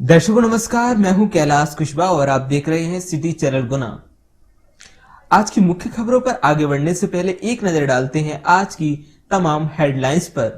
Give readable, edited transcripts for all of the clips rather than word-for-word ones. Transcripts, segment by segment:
दर्शकों नमस्कार, मैं हूं कैलाश कुशवाहा और आप देख रहे हैं सिटी चैनल गुना। आज की मुख्य खबरों पर आगे बढ़ने से पहले एक नजर डालते हैं आज की तमाम हेडलाइंस पर।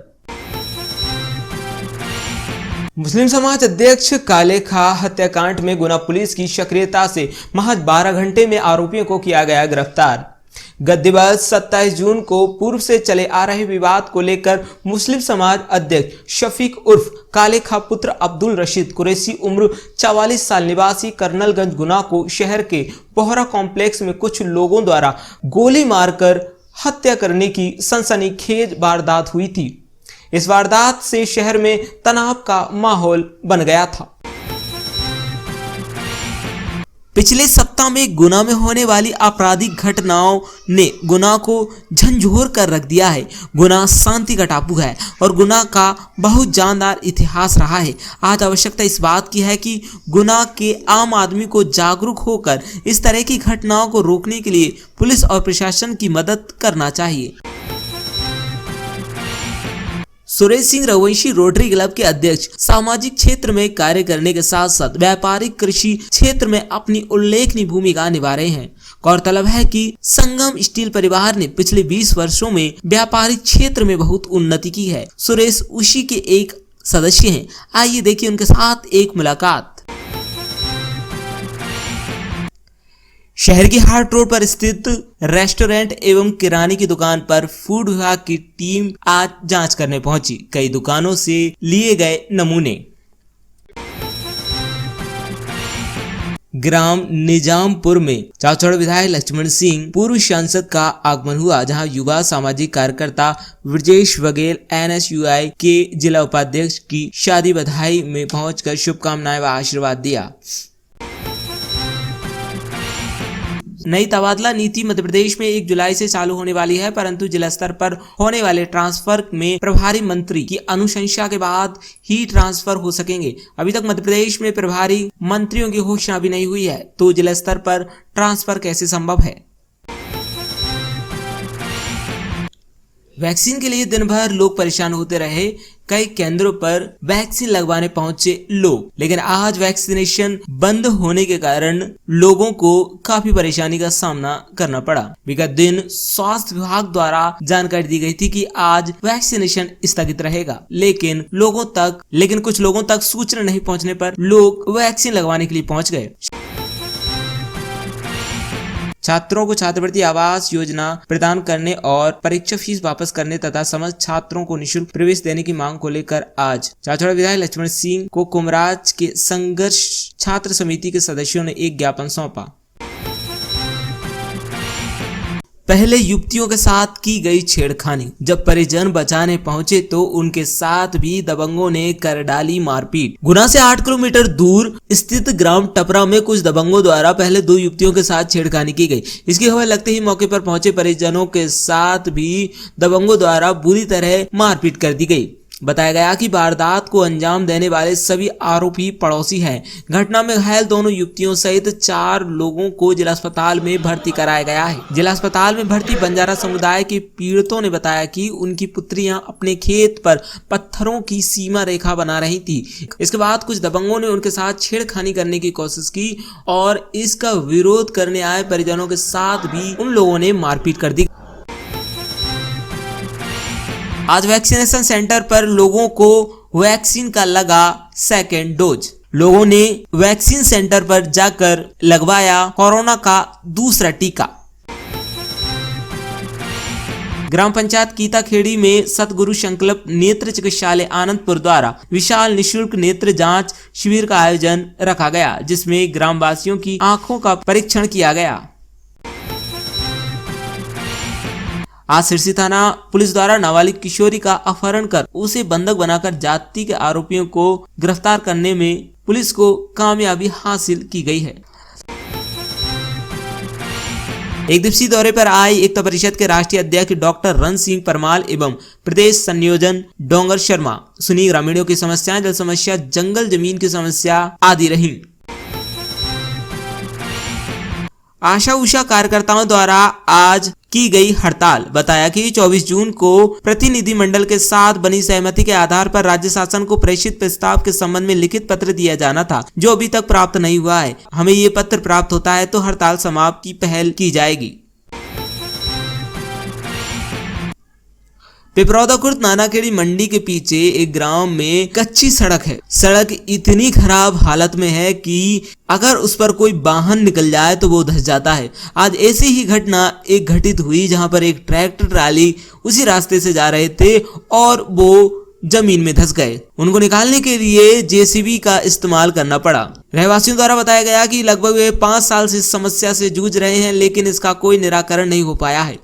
मुस्लिम समाज अध्यक्ष काले खा हत्याकांड में गुना पुलिस की सक्रियता से महज 12 घंटे में आरोपियों को किया गया गिरफ्तार। गत दिवस 27 जून को पूर्व से चले आ रहे विवाद को लेकर मुस्लिम समाज अध्यक्ष शफीक उर्फ काले खा पुत्र अब्दुल रशीद कुरैशी उम्र 44 साल निवासी कर्नलगंज गुना को शहर के बोहरा कॉम्प्लेक्स में कुछ लोगों द्वारा गोली मारकर हत्या करने की सनसनीखेज वारदात हुई थी। इस वारदात से शहर में तनाव का माहौल बन गया था। पिछले सप्ताह में गुना में होने वाली आपराधिक घटनाओं ने गुना को झंझोर कर रख दिया है। गुना शांति का टापू है और गुना का बहुत जानदार इतिहास रहा है। आज आवश्यकता इस बात की है कि गुना के आम आदमी को जागरूक होकर इस तरह की घटनाओं को रोकने के लिए पुलिस और प्रशासन की मदद करना चाहिए। सुरेश सिंह रघुवंशी रोटरी क्लब के अध्यक्ष सामाजिक क्षेत्र में कार्य करने के साथ साथ व्यापारिक कृषि क्षेत्र में अपनी उल्लेखनीय भूमिका निभा रहे हैं। गौरतलब है कि संगम स्टील परिवार ने पिछले 20 वर्षों में व्यापारिक क्षेत्र में बहुत उन्नति की है। सुरेश उसी के एक सदस्य हैं। आइए देखिए उनके साथ एक मुलाकात। शहर की हार्ट रोड पर स्थित रेस्टोरेंट एवं किराने की दुकान पर फूड विभाग की टीम आज जांच करने पहुंची। कई दुकानों से लिए गए नमूने। ग्राम निजामपुर में चाचौड़ विधायक लक्ष्मण सिंह पूर्व सांसद का आगमन हुआ, जहां युवा सामाजिक कार्यकर्ता ब्रजेश बघेल NSUI के जिला उपाध्यक्ष की शादी बधाई में पहुंचकर शुभकामनाएं व आशीर्वाद दिया। नई तबादला नीति मध्य प्रदेश में 1 जुलाई से चालू होने वाली है, परंतु जिला स्तर पर होने वाले ट्रांसफर में प्रभारी मंत्री की अनुशंसा के बाद ही ट्रांसफर हो सकेंगे। अभी तक मध्य प्रदेश में प्रभारी मंत्रियों की घोषणा भी नहीं हुई है, तो जिला स्तर पर ट्रांसफर कैसे संभव है। वैक्सीन के लिए दिन भर लोग परेशान होते रहे। कई केंद्रों पर वैक्सीन लगवाने पहुंचे लोग, लेकिन आज वैक्सीनेशन बंद होने के कारण लोगों को काफी परेशानी का सामना करना पड़ा। विगत दिन स्वास्थ्य विभाग द्वारा जानकारी दी गई थी कि आज वैक्सीनेशन स्थगित रहेगा, लेकिन कुछ लोगों तक सूचना नहीं पहुंचने पर लोग वैक्सीन लगवाने के लिए पहुंच गए। छात्रों को छात्रवृत्ति आवास योजना प्रदान करने और परीक्षा फीस वापस करने तथा समस्त छात्रों को निःशुल्क प्रवेश देने की मांग को लेकर आज चाचौड़ विधायक लक्ष्मण सिंह को कुमराज के संघर्ष छात्र समिति के सदस्यों ने एक ज्ञापन सौंपा। पहले युवतियों के साथ की गई छेड़खानी। जब परिजन बचाने पहुंचे तो उनके साथ भी दबंगों ने कर डाली मारपीट। गुना से 8 किलोमीटर दूर स्थित ग्राम टपरा में कुछ दबंगों द्वारा पहले 2 युवतियों के साथ छेड़खानी की गई। इसकी खबर लगते ही मौके पर पहुंचे परिजनों के साथ भी दबंगों द्वारा बुरी तरह मारपीट कर दी गई। बताया गया कि वारदात को अंजाम देने वाले सभी आरोपी पड़ोसी हैं। घटना में घायल दोनों युवतियों सहित 4 लोगों को जिला अस्पताल में भर्ती कराया गया है। जिला अस्पताल में भर्ती बंजारा समुदाय के पीड़ितों ने बताया कि उनकी पुत्रियां अपने खेत पर पत्थरों की सीमा रेखा बना रही थी। इसके बाद कुछ दबंगों ने उनके साथ छेड़खानी करने की कोशिश की और इसका विरोध करने आए परिजनों के साथ भी उन लोगों ने मारपीट कर दी। आज वैक्सीनेशन सेंटर पर लोगों को वैक्सीन का लगा सेकेंड डोज। लोगों ने वैक्सीन सेंटर पर जाकर लगवाया कोरोना का दूसरा टीका। ग्राम पंचायत कीताखेड़ी में सतगुरु संकल्प नेत्र चिकित्सालय आनंदपुर द्वारा विशाल निःशुल्क नेत्र जांच शिविर का आयोजन रखा गया, जिसमें ग्रामवासियों की आंखों का परीक्षण किया गया। आज सिरसी थाना पुलिस द्वारा नाबालिग किशोरी का अपहरण कर उसे बंधक बनाकर जाति के आरोपियों को गिरफ्तार करने में पुलिस को कामयाबी हासिल की गई है। एक दिवसीय दौरे पर आए एकता परिषद के राष्ट्रीय अध्यक्ष डॉक्टर रण सिंह परमाल एवं प्रदेश संयोजन डोंगर शर्मा सुनी ग्रामीणों की समस्याएं, जल समस्या, जंगल जमीन की समस्या आदि रही। आशा उषा कार्यकर्ताओं द्वारा आज की गई हड़ताल। बताया कि 24 जून को प्रतिनिधि मंडल के साथ बनी सहमति के आधार पर राज्य शासन को प्रेषित प्रस्ताव के संबंध में लिखित पत्र दिया जाना था, जो अभी तक प्राप्त नहीं हुआ है। हमें ये पत्र प्राप्त होता है तो हड़ताल समाप्ति की पहल की जाएगी। पिपरौदा खुर्द नानाखेड़ी मंडी के पीछे एक ग्राम में कच्ची सड़क है। सड़क इतनी खराब हालत में है कि अगर उस पर कोई वाहन निकल जाए तो वो धंस जाता है। आज ऐसी ही घटना एक घटित हुई, जहां पर एक ट्रैक्टर ट्राली उसी रास्ते से जा रहे थे और वो जमीन में धंस गए। उनको निकालने के लिए जेसीबी का इस्तेमाल करना पड़ा। रहवासियों द्वारा बताया गया कि लगभग वे 5 साल से इस समस्या से जूझ रहे हैं, लेकिन इसका कोई निराकरण नहीं हो पाया है।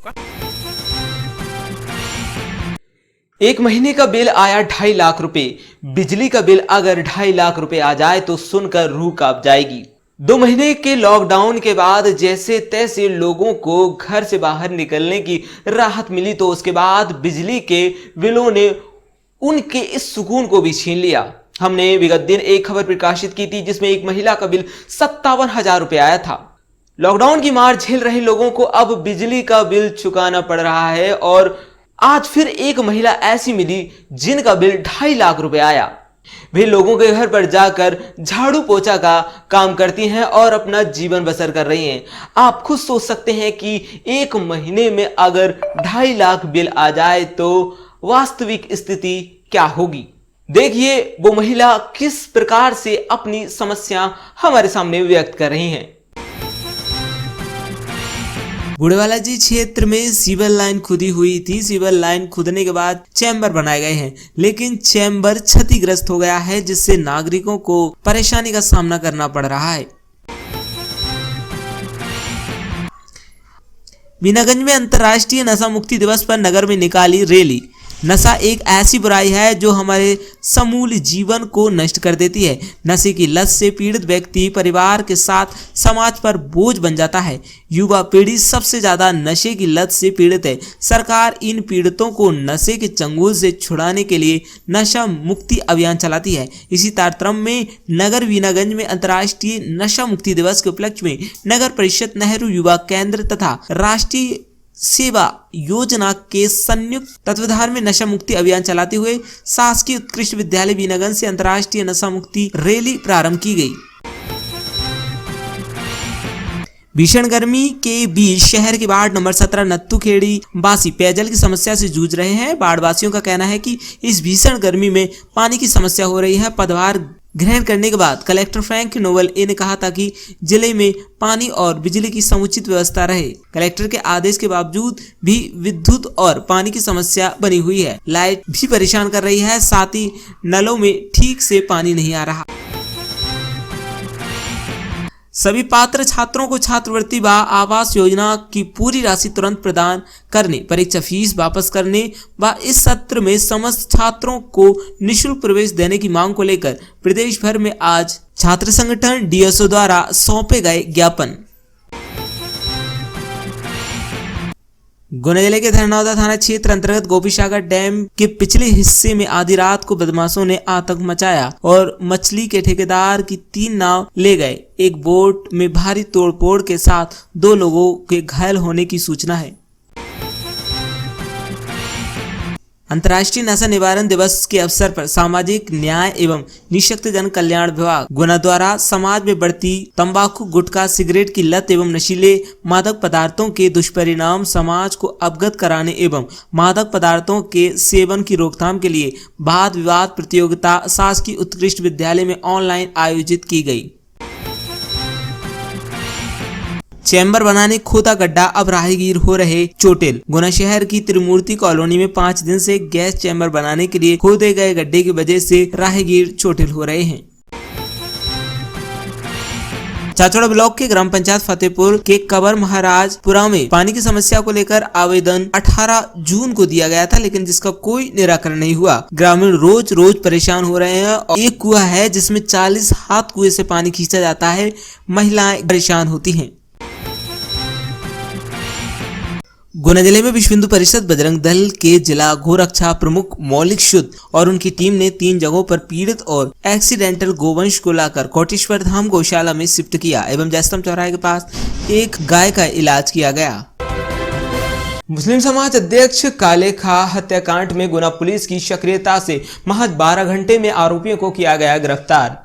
1 महीने का बिल आया 2.5 लाख रुपए। बिजली का बिल अगर 2.5 लाख रुपए आ जाए तो सुनकर रूह कांप जाएगी। 2 महीने के लॉकडाउन के बाद जैसे तैसे लोगों को घर से बाहर निकलने की राहत मिली, तो उसके बाद बिजली के बिलों ने उनके इस सुकून को भी छीन लिया। हमने विगत दिन एक खबर प्रकाशित की थी, जिसमें एक महिला का बिल 57,000 रुपए आया था। लॉकडाउन की मार झेल रहे लोगों को अब बिजली का बिल चुकाना पड़ रहा है और आज फिर एक महिला ऐसी मिली जिनका बिल 2.5 लाख रुपए आया। वे लोगों के घर पर जाकर झाड़ू पोछा का काम करती हैं और अपना जीवन बसर कर रही हैं। आप खुद सोच सकते हैं कि 1 महीने में अगर 2.5 लाख बिल आ जाए तो वास्तविक स्थिति क्या होगी। देखिए वो महिला किस प्रकार से अपनी समस्या हमारे सामने व्यक्त कर रही हैं। बूढ़ेवालाजी क्षेत्र में सीवर लाइन खुदी हुई थी। सीवर लाइन खुदने के बाद चैम्बर बनाए गए हैं, लेकिन चैम्बर क्षतिग्रस्त हो गया है, जिससे नागरिकों को परेशानी का सामना करना पड़ रहा है। बीनागंज में अंतर्राष्ट्रीय नशा मुक्ति दिवस पर नगर में निकाली रैली। नशा एक ऐसी बुराई है जो हमारे समूल जीवन को नष्ट कर देती है। नशे की लत से पीड़ित व्यक्ति परिवार के साथ समाज पर बोझ बन जाता है। युवा पीढ़ी सबसे ज्यादा नशे की लत से पीड़ित है। सरकार इन पीड़ितों को नशे के चंगुल से छुड़ाने के लिए नशा मुक्ति अभियान चलाती है। इसी तारतम्य में नगर बीनागंज में अंतर्राष्ट्रीय नशा मुक्ति दिवस के उपलक्ष्य में नगर परिषद, नेहरू युवा केंद्र तथा राष्ट्रीय सेवा योजना के संयुक्त तत्वाधान में नशा मुक्ति अभियान चलाते हुए शासकीय उत्कृष्ट विद्यालय बीनागंज से अंतर्राष्ट्रीय नशा मुक्ति रैली प्रारंभ की गई। भीषण गर्मी के बीच शहर के वार्ड नंबर 17 नत्थूखेड़ी वासी पेयजल की समस्या से जूझ रहे हैं। वार्ड वासियों का कहना है कि इस भीषण गर्मी में पानी की समस्या हो रही है। पदभार ग्रहण करने के बाद कलेक्टर फ्रैंक नोवेल ने कहा था कि जिले में पानी और बिजली की समुचित व्यवस्था रहे। कलेक्टर के आदेश के बावजूद भी विद्युत और पानी की समस्या बनी हुई है। लाइट भी परेशान कर रही है, साथ ही नलों में ठीक से पानी नहीं आ रहा। सभी पात्र छात्रों को छात्रवृत्ति व आवास योजना की पूरी राशि तुरंत प्रदान करने, परीक्षा फीस वापस करने व इस सत्र में समस्त छात्रों को निःशुल्क प्रवेश देने की मांग को लेकर प्रदेश भर में आज छात्र संगठन डीएसओ द्वारा सौंपे गए ज्ञापन। गुना जिले के धरनौदा थाना क्षेत्र अंतर्गत गोपीसागर डैम के पिछले हिस्से में आधी रात को बदमाशों ने आतंक मचाया और मछली के ठेकेदार की 3 नाव ले गए। एक बोट में भारी तोड़फोड़ के साथ 2 लोगों के घायल होने की सूचना है। अंतर्राष्ट्रीय नशा निवारण दिवस के अवसर पर सामाजिक न्याय एवं निःशक्तजन कल्याण विभाग गुना द्वारा समाज में बढ़ती तंबाकू, गुटखा, सिगरेट की लत एवं नशीले मादक पदार्थों के दुष्परिणाम समाज को अवगत कराने एवं मादक पदार्थों के सेवन की रोकथाम के लिए वाद विवाद प्रतियोगिता शासकीय उत्कृष्ट विद्यालय में ऑनलाइन आयोजित की गई। चैम्बर बनाने खोदा गड्ढा, अब राहगीर हो रहे चोटिल। गुना शहर की त्रिमूर्ति कॉलोनी में 5 दिन से गैस चैम्बर बनाने के लिए खोदे गए गड्ढे की वजह से राहगीर चोटिल हो रहे हैं। चाचौड़ा ब्लॉक के ग्राम पंचायत फतेहपुर के कबर महाराजपुरा में पानी की समस्या को लेकर आवेदन 18 जून को दिया गया था, लेकिन जिसका कोई निराकरण नहीं हुआ। ग्रामीण रोज रोज परेशान हो रहे हैं और एक कुआं है जिसमें 40 हाथ कुएं से पानी खींचा जाता है। महिलाएं परेशान होती हैं। गुना जिले में विश्व हिंदू परिषद बजरंग दल के जिला गोरक्षा प्रमुख मौलिक शुद्ध और उनकी टीम ने 3 जगहों पर पीड़ित और एक्सीडेंटल गोवंश को लाकर कोटेश्वर धाम गौशाला में शिफ्ट किया एवं जयस्तंभ चौराहे के पास एक गाय का इलाज किया गया। मुस्लिम समाज अध्यक्ष काले खां हत्याकांड में गुना पुलिस की सक्रियता से महज 12 घंटे में आरोपियों को किया गया गिरफ्तार।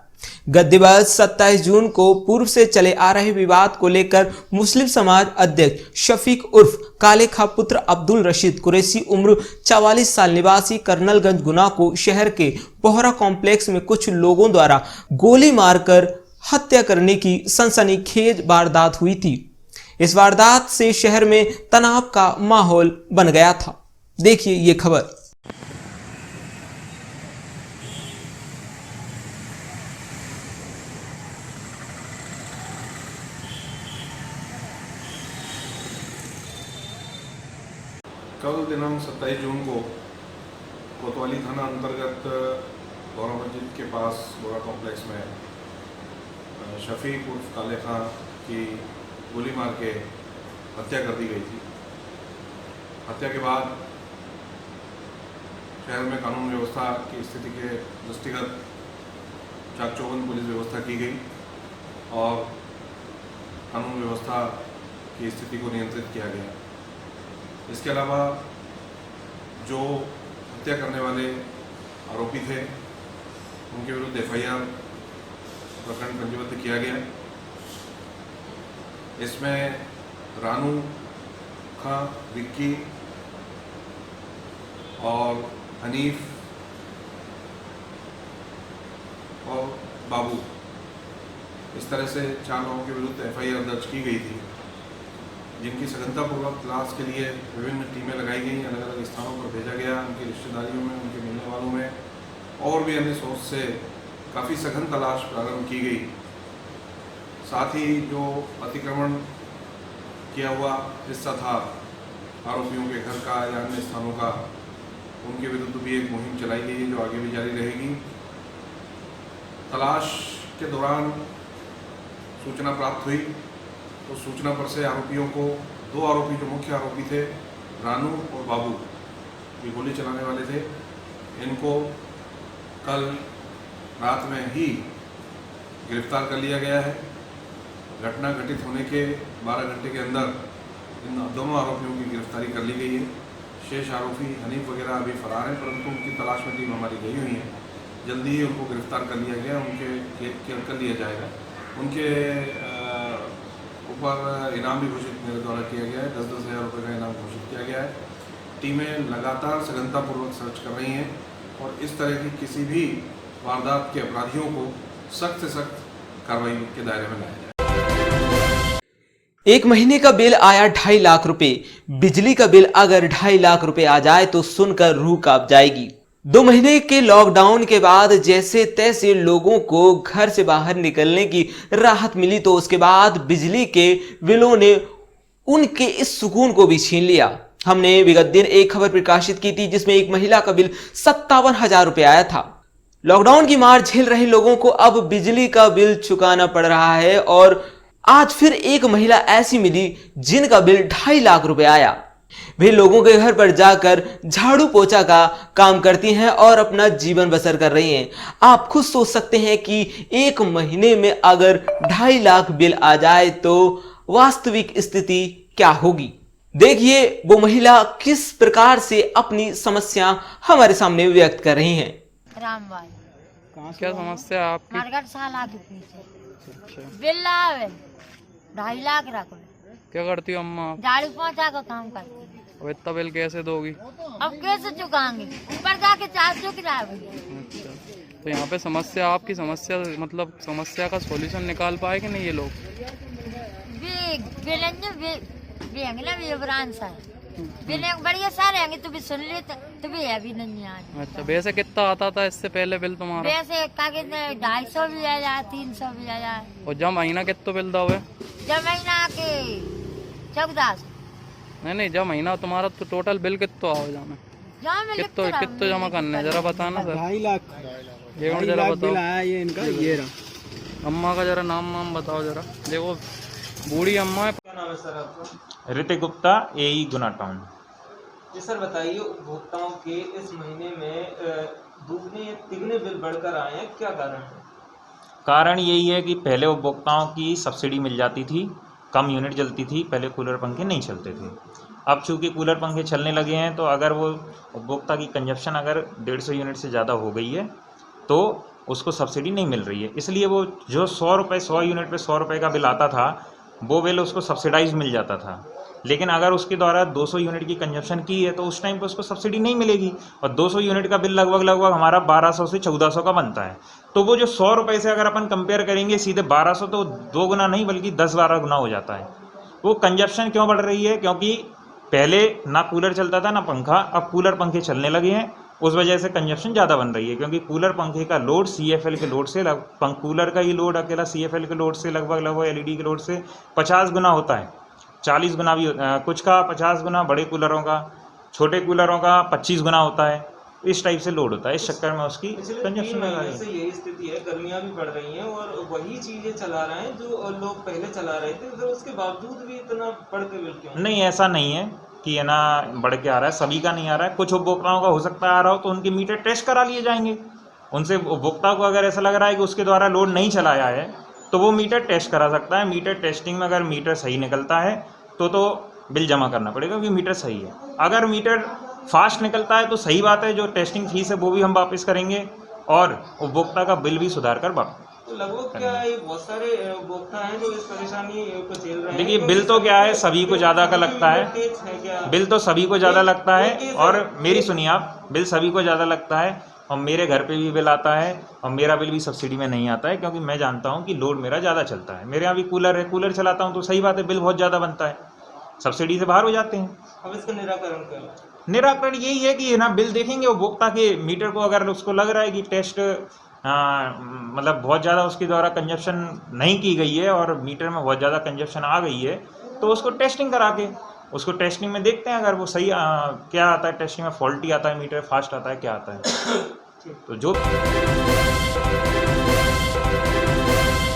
गत दिवस 27 जून को पूर्व से चले आ रहे विवाद को लेकर मुस्लिम समाज अध्यक्ष शफीक उर्फ काले खां पुत्र अब्दुल रशीद कुरैशी उम्र 44 साल निवासी कर्नलगंज गुना को शहर के पोहरा कॉम्प्लेक्स में कुछ लोगों द्वारा गोली मारकर हत्या करने की सनसनीखेज वारदात हुई थी। इस वारदात से शहर में तनाव का माहौल बन गया था। देखिए ये खबर। कल दिनांक 27 जून को कोतवाली थाना अंतर्गत गौरा मस्जिद के पास गोरा कॉम्प्लेक्स में शफीक उर्फ काले खां की गोली मार के हत्या कर दी गई थी। हत्या के बाद शहर में कानून व्यवस्था की स्थिति के दृष्टिगत चाक चौबंद पुलिस व्यवस्था की गई और कानून व्यवस्था की स्थिति को नियंत्रित किया गया। इसके अलावा जो हत्या करने वाले आरोपी थे उनके विरुद्ध FIR प्रकरण पंजीबद्ध किया गया। इसमें रानू खां, विक्की और हनीफ और बाबू, इस तरह से 4 लोगों के विरुद्ध FIR दर्ज की गई थी, जिनकी सघनतापूर्वक तलाश के लिए विभिन्न टीमें लगाई गई, अलग अलग स्थानों पर भेजा गया। उनकी रिश्तेदारियों में, उनके मिलने वालों में और भी अन्य सोर्स से काफ़ी सघन तलाश प्रारंभ की गई। साथ ही जो अतिक्रमण किया हुआ हिस्सा था आरोपियों के घर का या अन्य स्थानों का, उनके विरुद्ध भी एक मुहिम चलाई गई है जो आगे भी जारी रहेगी। तलाश के दौरान सूचना प्राप्त हुई तो सूचना पर से आरोपियों को 2 आरोपी जो मुख्य आरोपी थे रानू और बाबू, ये गोली चलाने वाले थे, इनको कल रात में ही गिरफ्तार कर लिया गया है। घटना घटित होने के 12 घंटे के अंदर इन दोनों आरोपियों की गिरफ्तारी कर ली गई है। शेष आरोपी हनीफ वगैरह अभी फरार हैं, परंतु उनकी तलाश में टीम हमारी गई हुई है। जल्दी ही उनको गिरफ्तार कर लिया गया, उनके कर लिया जाएगा। उनके ऊपर इनाम भी घोषित मेरे द्वारा किया गया है, 10-10 हज़ार रुपये का इनाम घोषित किया गया है। टीमें लगातार सघनतापूर्वक सर्च कर रही हैं और इस तरह की किसी भी वारदात के अपराधियों को सख्त से सख्त कार्रवाई के दायरे में लाया जाए। एक महीने का बिल आया 2.5 लाख रुपए। बिजली का बिल अगर 2.5 लाख रुपए आ जाए तो सुनकर रूह कांप जाएगी। 2 महीने के लॉकडाउन के बाद जैसे तैसे लोगों को घर से बाहर निकलने की राहत मिली, तो उसके बाद बिजली के बिलों ने उनके इस सुकून को भी छीन लिया। हमने विगत दिन एक खबर प्रकाशित की थी जिसमें एक महिला का बिल 57,000 रुपए आया था। लॉकडाउन की मार झेल रहे लोगों को अब बिजली का बिल चुकाना पड़ रहा है और आज फिर एक महिला ऐसी मिली जिनका बिल 2.5 लाख रुपए आया। वे लोगों के घर पर जाकर झाड़ू पोछा का काम करती हैं और अपना जीवन बसर कर रही हैं। आप खुद सोच सकते हैं कि एक महीने में अगर 2.5 लाख बिल आ जाए तो वास्तविक स्थिति क्या होगी। देखिए वो महिला किस प्रकार से अपनी समस्या हमारे सामने व्यक्त कर रही हैं। रामबाई, क्या समस्या है आपकी? मार्केट साला के पीछे बिल आवे 2.5 लाख रख। क्या करती हो अम्मा? झाड़ू पोछा का काम करती है। और इतना बिल कैसे दोगी? अब कैसे चुकाएंगे? ऊपर जाके 400 किराया भैया। अच्छा, तो यहाँ पे समस्या, आपकी समस्या मतलब समस्या का सॉल्यूशन निकाल पाए कि नहीं ये लोग? बढ़िया सारे आएंगे तो भी सुन लेते तो भी अभी नहीं आए। अच्छा, वैसे कितना आता था इससे पहले बिल तुम्हारा? वैसे 250 भी आ जाए, 300 भी आ जाए। और जब महीना कितना बिल दो? जब महीना के 14। नहीं, जब महीना तुम्हारा तो टोटल बिल कितना आओ जाना? कितना जमा करना है जरा बताना सर। 2.5 लाख जरा बताओ। ये इनका ये रहा। अम्मा का जरा नाम बताओ जरा। देखो बूढ़ी अम्मा है। क्या नाम है सर आपका? ऋतिक गुप्ता, AE गुना टाउन। जी सर बताइए, उपभोक्ताओं के इस महीने में दुगने तिगने बिल बढ़कर आए हैं, क्या कारण है? कारण यही है कि पहले उपभोक्ताओं की सब्सिडी मिल जाती थी कम यूनिट जलती थी, पहले कूलर पंखे नहीं चलते थे। अब चूँकि कूलर पंखे चलने लगे हैं तो अगर वो उपभोक्ता की कंजप्शन अगर 150 यूनिट से ज़्यादा हो गई है तो उसको सब्सिडी नहीं मिल रही है। इसलिए वो जो 100 यूनिट पे 100 रुपये का बिल आता था वो बिल उसको सब्सिडाइज मिल जाता था। लेकिन अगर उसके द्वारा 200 यूनिट की कंजप्शन की है तो उस टाइम पे उसको सब्सिडी नहीं मिलेगी और 200 यूनिट का बिल लगभग हमारा 1200 से 1400 का बनता है। तो वो जो 100 रुपये से अगर अपन कंपेयर करेंगे सीधे 1200 तो 2 गुना नहीं बल्कि 10-12 गुना हो जाता है। वो कंजप्शन क्यों बढ़ रही है? क्योंकि पहले ना कूलर चलता था ना पंखा, अब कूलर पंखे चलने लगे हैं, उस वजह से कंजप्शन ज़्यादा बन रही है। क्योंकि कूलर पंखे का लोड CFL के लोड से कूलर का ही लोड अकेला CFL के लोड से लगभग LED के लोड से 50 गुना होता है, 40 गुना भी कुछ का 50 गुना, बड़े कूलरों का, छोटे कूलरों का 25 गुना होता है। इस टाइप से लोड होता है, इस चक्कर में उसकी कंजप्शन लगा रही है। यही स्थिति है, गर्मियाँ भी बढ़ रही हैं और वही चीज़ें चला रहे हैं जो लोग पहले चला रहे थे, फिर उसके बावजूद भी इतना बढ़ के बिल क्यों? नहीं, ऐसा नहीं है कि है ना बढ़ के आ रहा है, सभी का नहीं आ रहा है। कुछ उपभोक्ताओं का हो सकता है आ रहा हो तो उनके मीटर टेस्ट करा लिए जाएंगे। उनसे उपभोक्ता को अगर ऐसा लग रहा है कि उसके द्वारा लोड नहीं चलाया है तो वो मीटर टेस्ट करा सकता है। मीटर टेस्टिंग में अगर मीटर सही निकलता है तो बिल जमा करना पड़ेगा क्योंकि मीटर सही है। अगर मीटर फास्ट निकलता है तो सही बात है, जो टेस्टिंग फीस है वो भी हम वापस करेंगे और उपभोक्ता का बिल भी सुधार कर वापस। तो लगभग क्या ये बहुत सारे उपभोक्ता हैं जो इस परेशानी को झेल रहे हैं? देखिए, बिल तो क्या है, सभी को ज़्यादा का लगता है, बिल तो सभी को ज़्यादा लगता है। और मेरी सुनिए आप, बिल सभी को ज़्यादा लगता है और मेरे घर पे भी बिल आता है और मेरा बिल भी सब्सिडी में नहीं आता है क्योंकि मैं जानता हूँ कि लोड मेरा ज़्यादा चलता है। मेरे यहाँ भी कूलर है, कूलर चलाता हूँ तो सही बात है, बिल बहुत ज़्यादा बनता है, सब्सिडी से बाहर हो जाते हैं। अब इसका निराकरण क्या? निराकरण यही है कि ना बिल देखेंगे उपभोक्ता के मीटर को, अगर उसको लग रहा है कि टेस्ट मतलब बहुत ज़्यादा उसके द्वारा कंजप्शन नहीं की गई है और मीटर में बहुत ज़्यादा कंजप्शन आ गई है तो उसको टेस्टिंग करा के उसको टेस्टिंग में देखते हैं अगर वो सही क्या आता है, टेस्टिंग में फॉल्टी आता है, मीटर फास्ट आता है, क्या आता है। तो जो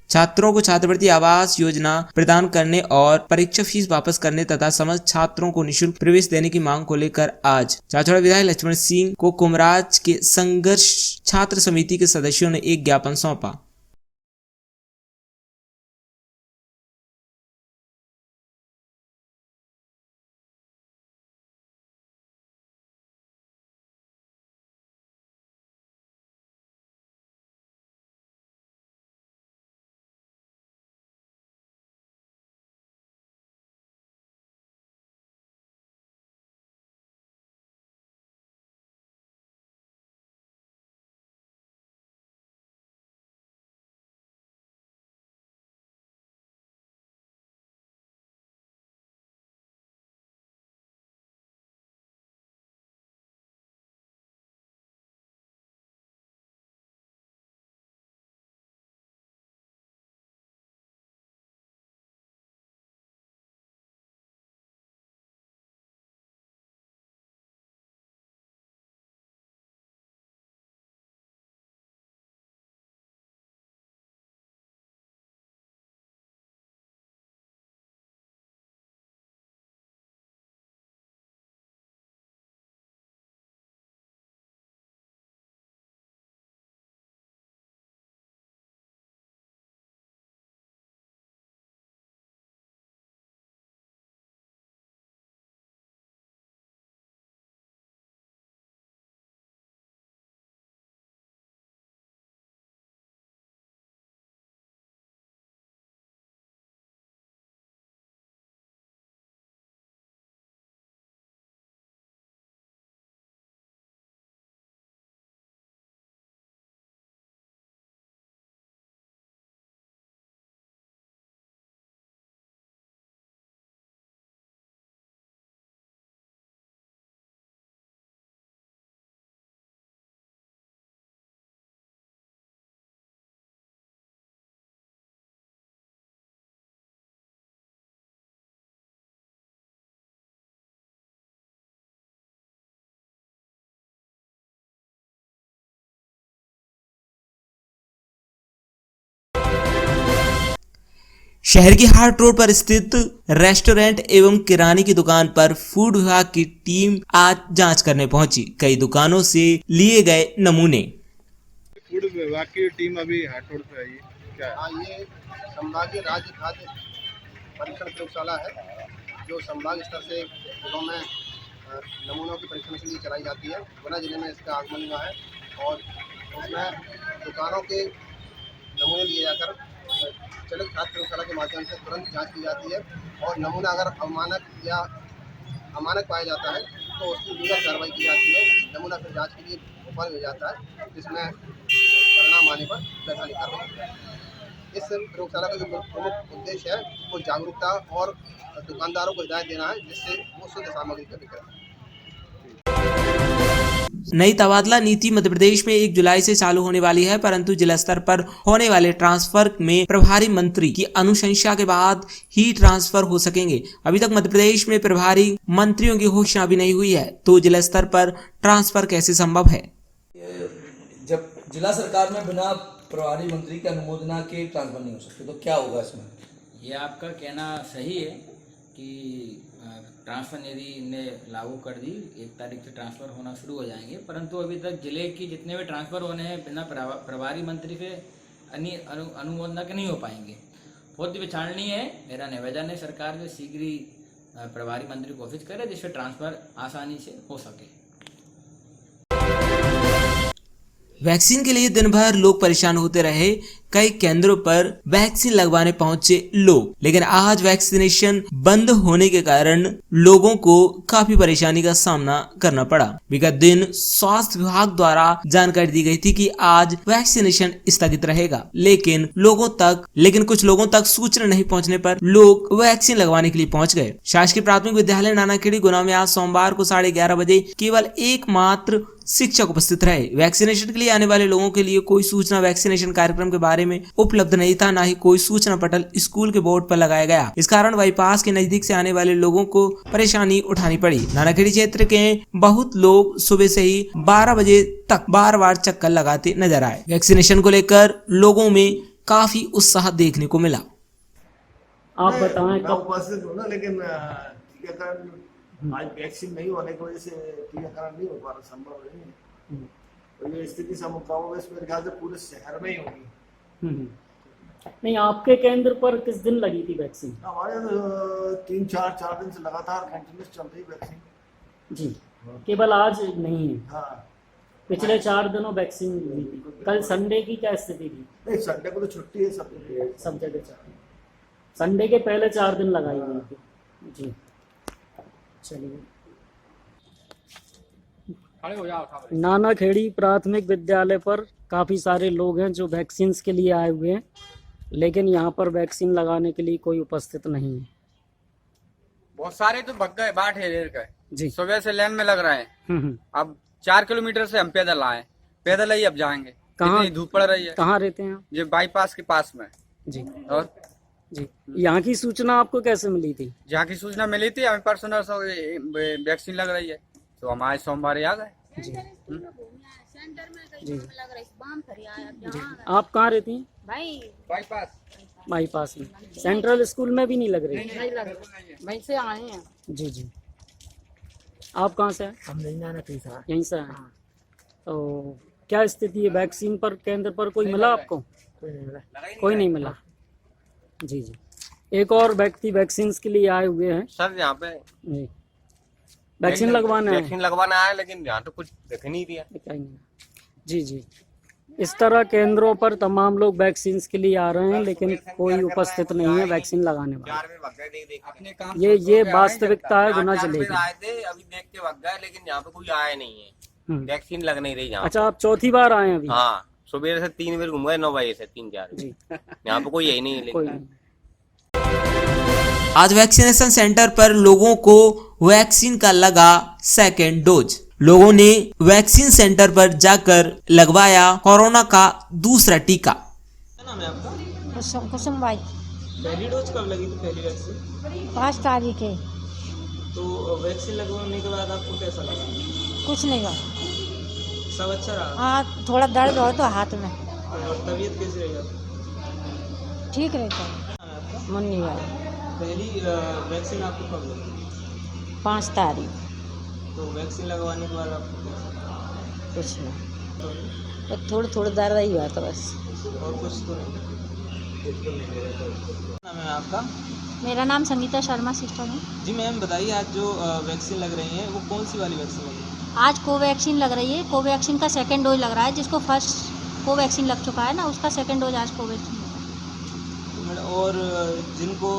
छात्रों को छात्रवृत्ति आवास योजना प्रदान करने और परीक्षा फीस वापस करने तथा समस्त छात्रों को निःशुल्क प्रवेश देने की मांग को लेकर आज चाचौड़ा विधायक लक्ष्मण सिंह को कुमराज के संघर्ष छात्र समिति के सदस्यों ने एक ज्ञापन सौंपा। शहर की हाट रोड पर स्थित रेस्टोरेंट एवं किराने की दुकान पर फूड विभाग की टीम आज जांच करने पहुंची। कई दुकानों से लिए गए नमूने। फूड विभाग की टीम अभी हाट रोड पे आई है क्या? हाँ, ये संभागीय राज्य खाद्य परीक्षण प्रयोगशाला है जो संभाग स्तर से जिलों में नमूनों के परीक्षण के लिए चलाई जाती है। गुना जिले में इसका आगमन हुआ है और इसमें दुकानों के नमूने लिए जाकर चलित खाद्य प्रयोगशाला के माध्यम से तुरंत जांच की जाती है और नमूना अगर अमानक या अमानक पाया जाता है तो उसकी विधिवत कार्रवाई की जाती है। नमूना फिर जांच के लिए भोपाल भेजा जाता है जिसमें परिणाम आने पर वैधानिक कार्रवाई की जाती है। इस प्रयोगशाला का जो प्रमुख उद्देश्य है वो जागरूकता और दुकानदारों को हिदायत देना है जिससे वो शुद्ध सामग्री का विक्रय। नई तबादला नीति मध्य प्रदेश में 1 जुलाई से चालू होने वाली है, परंतु जिला स्तर पर होने वाले ट्रांसफर में प्रभारी मंत्री की अनुशंसा के बाद ही ट्रांसफर हो सकेंगे। अभी तक मध्य प्रदेश में प्रभारी मंत्रियों की घोषणा भी नहीं हुई है, तो जिला स्तर पर ट्रांसफर कैसे संभव है? जब जिला सरकार में बिना प्रभारी मंत्री की अनुमोदना के ट्रांसफर नहीं हो सकते तो क्या होगा इसमें? ये आपका कहना सही है कि ट्रांसफ़र यदि इनने लागू कर दी 1 तारीख से ट्रांसफ़र होना शुरू हो जाएंगे, परंतु अभी तक जिले की जितने भी ट्रांसफ़र होने हैं बिना प्रभारी मंत्री से अनुमोदना के नहीं हो पाएंगे। बहुत विचारणीय है। मेरा निवेदन है सरकार से शीघ्र ही प्रभारी मंत्री घोषित करे जिससे ट्रांसफ़र आसानी से हो सके। वैक्सीन के लिए दिन भर लोग परेशान होते रहे। कई केंद्रों पर वैक्सीन लगवाने पहुंचे लोग, लेकिन आज वैक्सीनेशन बंद होने के कारण लोगों को काफी परेशानी का सामना करना पड़ा। विगत दिन स्वास्थ्य विभाग द्वारा जानकारी दी गई थी कि आज वैक्सीनेशन स्थगित रहेगा, लेकिन कुछ लोगों तक सूचना नहीं पहुंचने पर लोग वैक्सीन लगवाने के लिए पहुंच गए। शासकीय प्राथमिक विद्यालय नानाखेड़ी गुना में आज सोमवार को 11:30 बजे केवल एकमात्र शिक्षक उपस्थित रहे। वैक्सीनेशन के लिए आने वाले लोगों के लिए कोई सूचना वैक्सीनेशन कार्यक्रम के बारे में उपलब्ध नहीं था, ना ही कोई सूचना पटल स्कूल के बोर्ड पर लगाया गया। इस कारण बाईपास के नजदीक से आने वाले लोगों को परेशानी उठानी पड़ी। नानाखेड़ी क्षेत्र के बहुत लोग सुबह से ही 12 बजे तक बार-बार चक्कर लगाते नजर आए। वैक्सीनेशन को लेकर लोगों में काफी उत्साह देखने को मिला। आप बताएं कब उपस्थित हूँ ना, लेकिन टीकाकरण आज वैक्सीन नहीं होने की वजह से टीकाकरण नहीं हो पा रहा, संभव नहीं है। तो ये स्थिति समुदायों में मेरे ख्याल से पूरे शहर में ही होगी। नहीं, आपके केंद्र पर किस दिन लगी थी वैक्सीन? हमारे 3-4 दिन से लगातार कंटिन्यूस चल रही वैक्सीन जी, केवल आज नहीं है। हाँ, पिछले 4 दिनों वैक्सीन ली थी। कल संडे की क्या स्थिति थी? नहीं, संडे को तो छुट्टी है सब जगह छुट्टी। संडे के पहले 4 दिन लगाई गई थी जी। चलिए, नानाखेड़ी प्राथमिक विद्यालय पर काफ़ी सारे लोग हैं जो वैक्सीन के लिए आए हुए हैं, लेकिन यहाँ पर वैक्सीन लगाने के लिए कोई उपस्थित नहीं है। बहुत सारे तो भग गए, बाट है जी। सुबह से लाइन में लग रहे हैं। अब 4 किलोमीटर से हम पैदल आए, पैदल ही अब जाएंगे। कहाँ धूप पड़ रही है? कहाँ रहते हैं? ये बाईपास के पास में जी। और जी, यहाँ की सूचना आपको कैसे मिली थी? जहाँ की सूचना मिली थी, हमें परसों वैक्सीन लग रही है तो हम आज सोमवार आ गए जी। जी, आप कहाँ रहती हैं? बाईपास में। सेंट्रल स्कूल में भी नहीं लग रही? नहीं लग रही, वहीं से आए हैं। जी जी। आप कहाँ से हैं? हम यहीं से आए। तो क्या स्थिति है वैक्सीन पर? केंद्र पर कोई मिला आपको? कोई नहीं मिला। जी जी। एक और व्यक्ति वैक्सीन के लिए आए हुए हैं सर यहाँ पे जी। वैक्सीन लगवाना है, लेकिन यहाँ तो कुछ दिख नहीं दिया। जी जी। इस तरह केंद्रों पर तमाम लोग वैक्सीन के लिए आ रहे हैं, लेकिन कोई उपस्थित नहीं है वैक्सीन लगाने वाले। ये वास्तविकता है गुना जिले की। अभी देख के वक्त गए, लेकिन यहाँ पे कोई आया नहीं है, वैक्सीन लग नहीं रही। अच्छा, आप चौथी बार आए अभी? हाँ, सुबह से 3 बजे घूम गए, 9 बजे से 3-4 जी। यहाँ पे कोई यही नहीं है। आज वैक्सीनेशन सेंटर पर लोगों को वैक्सीन का लगा सेकेंड डोज। लोगों ने वैक्सीन सेंटर पर जाकर लगवाया कोरोना का दूसरा टीका। क्या नाम है आपका? कुसुम बाई। पहली डोज कब लगी थी? पहली वैक्सीन 5 तारीख है। तो वैक्सीन लगवाने के बाद आपको कैसा लगा? कुछ नहीं हुआ, सब अच्छा रहा? हाँ, थोड़ा दर्द हो तो हाथ में। और तबीयत कैसी रही? ठीक रहता। मुन्नी बाई। पहली वैक्सीन आपको कब लगी? 5 तारीख। तो वैक्सीन लगवाने के बाद आपको कैसा? कुछ नहीं, तो थोड़ा दर्द ही हुआ था बस, और कुछ तो नहीं। नाम है आपका? मेरा नाम संगीता शर्मा सिस्टर है। जी मैम बताइए, आज जो वैक्सीन लग रही है वो कौन सी वाली वैक्सीन लग रही है? आज कोवैक्सीन लग रही है। कोवैक्सीन का सेकंड डोज लग रहा है। जिसको फर्स्ट कोवैक्सीन लग चुका है ना, उसका सेकंड डोज आज कोवैक्सीन। और जिनको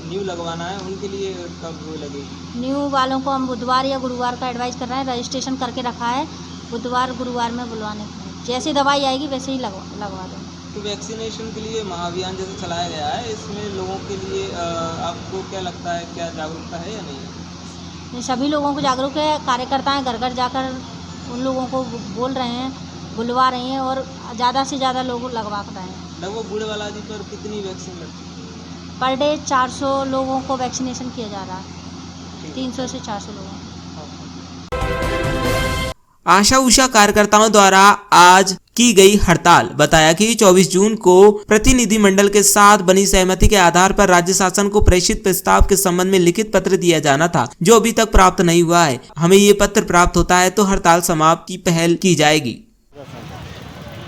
न्यू लगवाना है उनके लिए कब लगेगी? न्यू वालों को हम बुधवार या गुरुवार का एडवाइस कर रहे हैं। रजिस्ट्रेशन करके रखा है, बुधवार गुरुवार में बुलवाने को। जैसे दवाई आएगी वैसे ही लगवा देंगे। तो वैक्सीनेशन के लिए महाअभियान जैसे चलाया गया है, इसमें लोगों के लिए आपको क्या लगता है, क्या जागरूकता है या नहीं? सभी लोगों को जागरूक है। कार्यकर्ताएं घर घर जाकर उन लोगों को बोल रहे हैं, बुलवा रहे हैं और ज़्यादा से ज़्यादा लोग लगवा रहे हैं। लगभग बूढ़े वाला जी पर कितनी वैक्सीन लगती है? पर डे 400 लोगों को वैक्सीनेशन किया जा रहा है। 300 से 400 लोगों। आशा उषा कार्यकर्ताओं द्वारा आज की गई हड़ताल। बताया कि 24 जून को प्रतिनिधि मंडल के साथ बनी सहमति के आधार पर राज्य शासन को प्रेषित प्रस्ताव के संबंध में लिखित पत्र दिया जाना था, जो अभी तक प्राप्त नहीं हुआ है। हमें ये पत्र प्राप्त होता है तो हड़ताल समाप्त की पहल की जाएगी।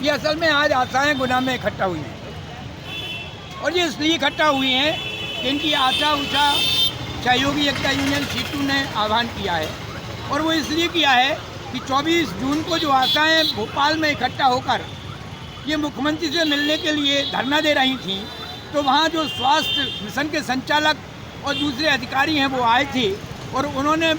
ये असल में आज आशाएं गुना में इकट्ठा हुई हैं और ये इसलिए इकट्ठा हुई हैं कि इनकी आशा उषा सहयोगी एकता यूनियन सीटू ने आह्वान किया है। और वो इसलिए किया है कि 24 जून को जो आशाएं भोपाल में इकट्ठा होकर ये मुख्यमंत्री से मिलने के लिए धरना दे रही थीं, तो वहाँ जो स्वास्थ्य मिशन के संचालक और दूसरे अधिकारी हैं वो आए थे और उन्होंने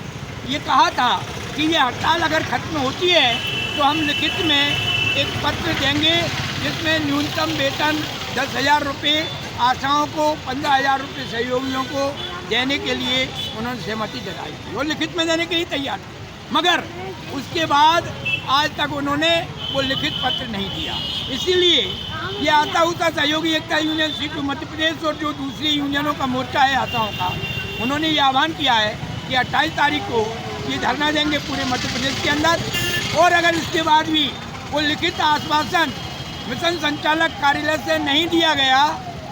ये कहा था कि ये हड़ताल अगर खत्म होती है तो हम लिखित में एक पत्र देंगे जिसमें न्यूनतम वेतन 10,000 रुपये आशाओं को, 15,000 रुपये सहयोगियों को देने के लिए उन्होंने सहमति जताई थी और लिखित में देने के लिए तैयार थे। मगर उसके बाद आज तक उन्होंने वो लिखित पत्र नहीं दिया। इसीलिए ये आशा उषा सहयोगी एकता यूनियन सीटू मध्य प्रदेश और जो दूसरी यूनियनों का मोर्चा है आशाओं का, उन्होंने ये आह्वान किया है कि 28 तारीख को ये धरना देंगे पूरे मध्य प्रदेश के अंदर। और अगर इसके बाद भी वो लिखित आश्वासन मिशन संचालक कार्यालय से नहीं दिया गया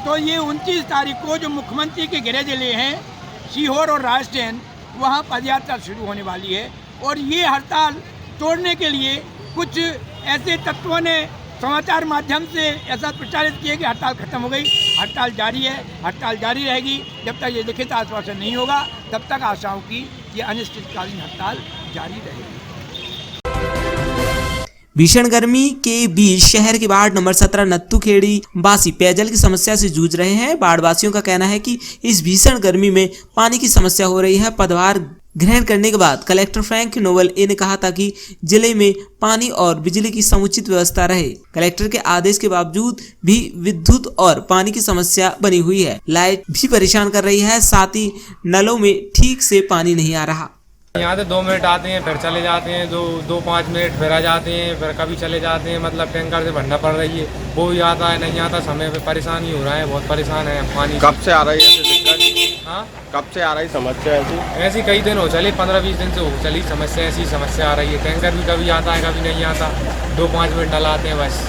तो ये 29 तारीख को जो मुख्यमंत्री के गृह जिले हैं सीहोर और राजस्थान, वहाँ पदयात्रा शुरू होने वाली है। और ये हड़ताल तोड़ने के लिए कुछ ऐसे तत्वों ने समाचार माध्यम से ऐसा प्रचारित किया कि हड़ताल खत्म हो गई। हड़ताल जारी है, हड़ताल जारी रहेगी। जब तक ये लिखित आश्वासन नहीं होगा तब तक आशाओं की ये अनिश्चितकालीन हड़ताल जारी रहेगी। भीषण गर्मी के बीच शहर के वार्ड नंबर 17 नत्थूखेड़ी वासी पेयजल की समस्या से जूझ रहे हैं। वार्ड वासियों का कहना है कि इस भीषण गर्मी में पानी की समस्या हो रही है। पदभार ग्रहण करने के बाद कलेक्टर फ्रैंक नोवेल ने कहा था कि जिले में पानी और बिजली की समुचित व्यवस्था रहे। कलेक्टर के आदेश के बावजूद भी विद्युत और पानी की समस्या बनी हुई है। लाइट भी परेशान कर रही है, साथ ही नलों में ठीक से पानी नहीं आ रहा। यहाँ से 2 मिनट आते हैं फिर चले जाते हैं, 2-5 मिनट फिर आ जाते हैं, फिर कभी चले जाते हैं। मतलब टैंकर से भरना पड़ रही है, वो भी आता है नहीं आता, समय पे परेशानी हो रहा है, बहुत परेशान है। पानी कब से आ रही है ऐसी दिक्कत? हाँ, कब से आ रही समस्या ऐसी कई दिन हो चले, 15-20 दिन से हो चली समस्या, ऐसी समस्या आ रही है। टैंकर भी कभी आता है कभी नहीं आता, 2-5 मिनट डलाते हैं बस।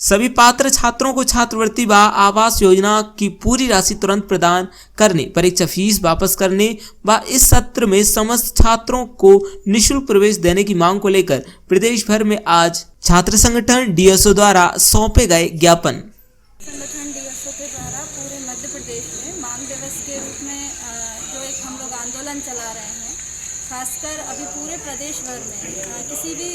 सभी पात्र छात्रों को छात्रवृत्ति व आवास योजना की पूरी राशि तुरंत प्रदान करने, परीक्षा फीस वापस करने व इस सत्र में समस्त छात्रों को निःशुल्क प्रवेश देने की मांग को लेकर प्रदेश भर में आज छात्र संगठन डीएसओ द्वारा सौंपे गए ज्ञापन। संगठन डीएसओ के द्वारा पूरे मध्य प्रदेश में मांग दिवस के रूप में जो एक हम लोग आंदोलन चला रहे हैं, खासकर अभी पूरे प्रदेश भर में किसी भी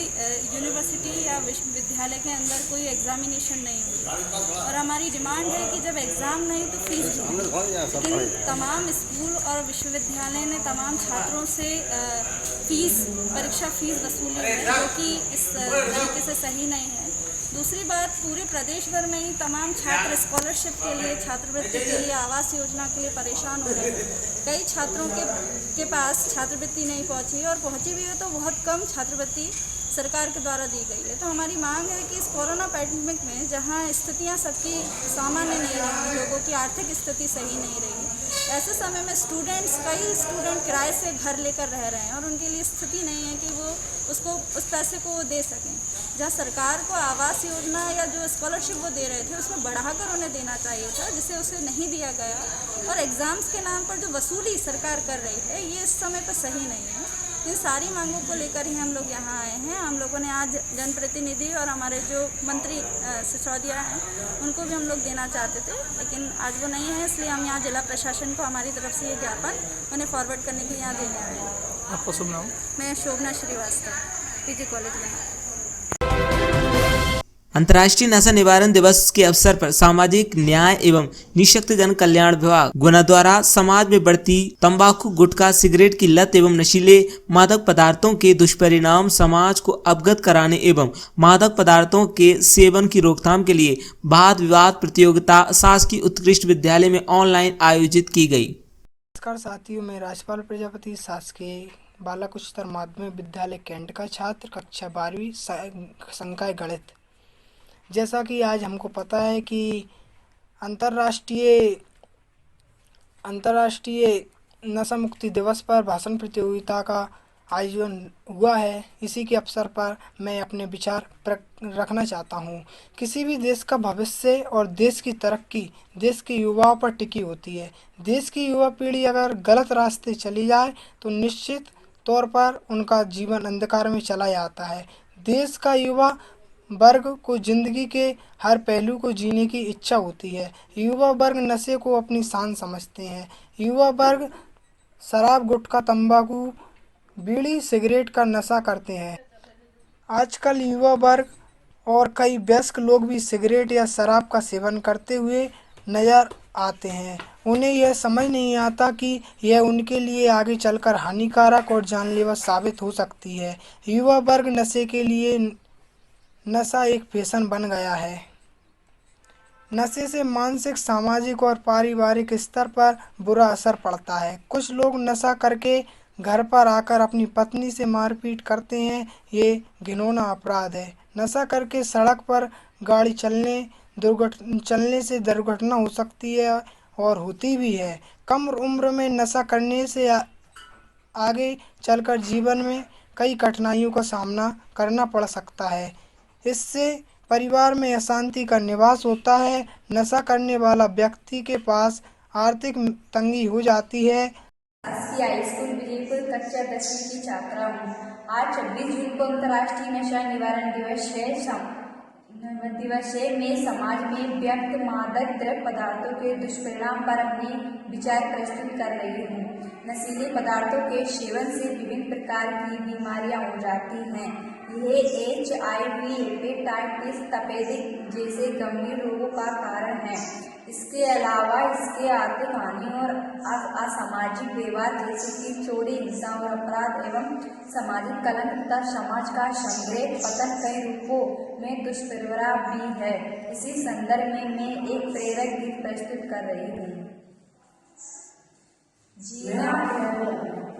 यूनिवर्सिटी या विश्वविद्यालय के अंदर कोई एग्जामिनेशन नहीं हुई और हमारी डिमांड है कि जब एग्ज़ाम नहीं तो फीस दो। लेकिन तमाम स्कूल और विश्वविद्यालय ने तमाम छात्रों से परीक्षा फीस वसूली है, जो कि इस तरीके से सही नहीं है। दूसरी बात, पूरे प्रदेश भर में ही तमाम छात्र स्कॉलरशिप के लिए, छात्रवृत्ति के लिए, आवास योजना के लिए परेशान हो रहे हैं। कई छात्रों के पास छात्रवृत्ति नहीं पहुंची और पहुंची भी है तो बहुत कम छात्रवृत्ति सरकार के द्वारा दी गई है। तो हमारी मांग है कि इस कोरोना पैंडेमिक में जहां स्थितियां सबकी सामान्य नहीं रही, लोगों की आर्थिक स्थिति सही नहीं रही, ऐसे समय में कई स्टूडेंट किराए से घर लेकर रह रहे हैं और उनके लिए स्थिति नहीं है कि वो उस पैसे को दे सकें। जहाँ सरकार को आवास योजना या जो स्कॉलरशिप वो दे रहे थे उसमें बढ़ाकर उन्हें देना चाहिए था, जिसे उसे नहीं दिया गया। और एग्ज़ाम्स के नाम पर जो वसूली सरकार कर रही है ये इस समय पर सही नहीं है। इन सारी मांगों को लेकर ही हम लोग यहाँ आए हैं। हम लोगों ने आज जनप्रतिनिधि और हमारे जो मंत्री सिसोदिया हैं उनको भी हम लोग देना चाहते थे, लेकिन आज वो नहीं है, इसलिए हम यहाँ जिला प्रशासन को हमारी तरफ से ये ज्ञापन उन्हें फॉरवर्ड करने के लिए यहाँ देने आए हैं। आपको शुभ नाम? मैं शोभना श्रीवास्तव, पीजी कॉलेज में। अंतर्राष्ट्रीय नशा निवारण दिवस के अवसर पर सामाजिक न्याय एवं निःशक्त जन कल्याण विभाग गुना द्वारा समाज में बढ़ती तंबाकू, गुटखा, सिगरेट की लत एवं नशीले मादक पदार्थों के दुष्परिणाम समाज को अवगत कराने एवं मादक पदार्थों के सेवन की रोकथाम के लिए वाद विवाद प्रतियोगिता शासकीय उत्कृष्ट विद्यालय में ऑनलाइन आयोजित की गई। नमस्कार साथियों, मैं राजपाल प्रजापति शासकीय बालक उच्चतर माध्यमिक विद्यालय कैंट का छात्र, कक्षा 12वीं, संकाय गणित। जैसा कि आज हमको पता है कि अंतर्राष्ट्रीय नशा मुक्ति दिवस पर भाषण प्रतियोगिता का आयोजन हुआ है। इसी के अवसर पर मैं अपने विचार रखना चाहता हूँ। किसी भी देश का भविष्य और देश की तरक्की देश के युवाओं पर टिकी होती है। देश की युवा पीढ़ी अगर गलत रास्ते चली जाए तो निश्चित तौर पर उनका जीवन अंधकार में चला जाता है। देश का युवा वर्ग को जिंदगी के हर पहलू को जीने की इच्छा होती है। युवा वर्ग नशे को अपनी शान समझते हैं। युवा वर्ग शराब, गुटखा, तंबाकू, बीड़ी, सिगरेट का नशा करते हैं। आजकल युवा वर्ग और कई वयस्क लोग भी सिगरेट या शराब का सेवन करते हुए नज़र आते हैं। उन्हें यह समझ नहीं आता कि यह उनके लिए आगे चलकर हानिकारक और जानलेवा साबित हो सकती है। युवा वर्ग नशे के लिए नशा एक फैशन बन गया है। नशे से मानसिक, सामाजिक और पारिवारिक स्तर पर बुरा असर पड़ता है। कुछ लोग नशा करके घर पर आकर अपनी पत्नी से मारपीट करते हैं। ये घिनौना अपराध है। नशा करके सड़क पर गाड़ी चलने से दुर्घटना हो सकती है और होती भी है। कम उम्र में नशा करने से आगे चलकर जीवन में कई कठिनाइयों का सामना करना पड़ सकता है। इससे परिवार में अशांति का निवास होता है। नशा करने वाला व्यक्ति के पास आर्थिक तंगी हो जाती है। हाई स्कूल विजयपुर, कक्षा 10वीं की छात्रा हूँ। आज 26 जून को अंतर्राष्ट्रीय नशा निवारण दिवस है। मैं समाज में व्यक्त मादक द्रव्य पदार्थों के दुष्परिणाम पर अपने विचार प्रस्तुत कर रही हूँ। नशीले पदार्थों के सेवन से विभिन्न प्रकार की बीमारियां हो जाती हैं। यह HIV, हेपेटाइटिस, तपेदिक जैसे गंभीर रोगों का कारण है। इसके अलावा इसके आर्थिक हानि और असामाजिक व्यवहार जैसे कि चोरी, हिंसा और अपराध एवं सामाजिक कलंक तथा समाज का समग्र पतन कई रूपों में दुष्प्रभाव भी है। इसी संदर्भ में मैं एक प्रेरक गीत प्रस्तुत कर रही हूँ।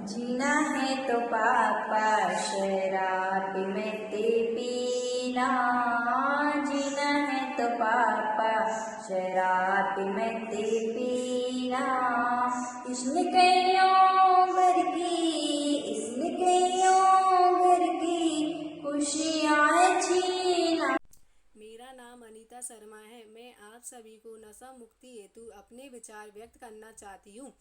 जीना है तो पापा शराब में ते पीना, जीना है तो पापा शराब में ते पीना, इसमें कईयों घर की खुशियाँ छीना। मेरा नाम अनीता शर्मा है। मैं आप सभी को नशा मुक्ति हेतु अपने विचार व्यक्त करना चाहती हूँ।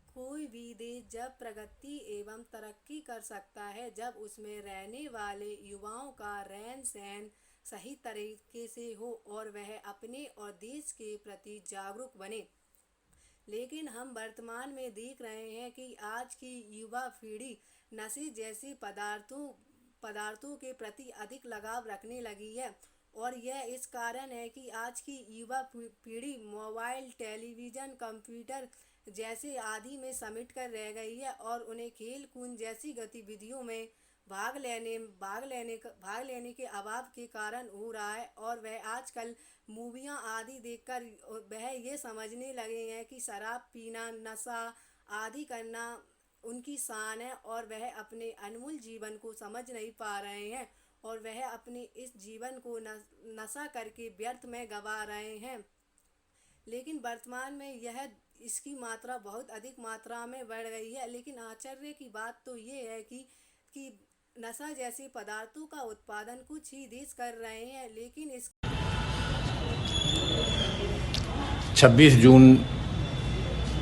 कोई भी देश जब प्रगति एवं तरक्की कर सकता है जब उसमें रहने वाले युवाओं का रहन सहन सही तरीके से हो और वह अपने और देश के प्रति जागरूक बने। लेकिन हम वर्तमान में देख रहे हैं कि आज की युवा पीढ़ी नशे जैसे पदार्थों के प्रति अधिक लगाव रखने लगी है और यह इस कारण है कि आज की युवा पीढ़ी मोबाइल, टेलीविज़न, कंप्यूटर जैसे आदि में समेट कर रह गई है और उन्हें खेल कूद जैसी गतिविधियों में भाग लेने के अभाव के कारण हो रहा है और वह आजकल मूवियाँ आदि देखकर वह ये समझने लगे हैं कि शराब पीना, नशा आदि करना उनकी शान है और वह अपने अनमोल जीवन को समझ नहीं पा रहे हैं और वह अपने इस जीवन को नशा करके व्यर्थ में गंवा रहे हैं। लेकिन वर्तमान में इसकी मात्रा बहुत अधिक मात्रा में बढ़ गई है। लेकिन आश्चर्य की बात तो ये है कि नशा जैसे पदार्थों का उत्पादन कुछ ही देश कर रहे हैं, लेकिन इस 26 जून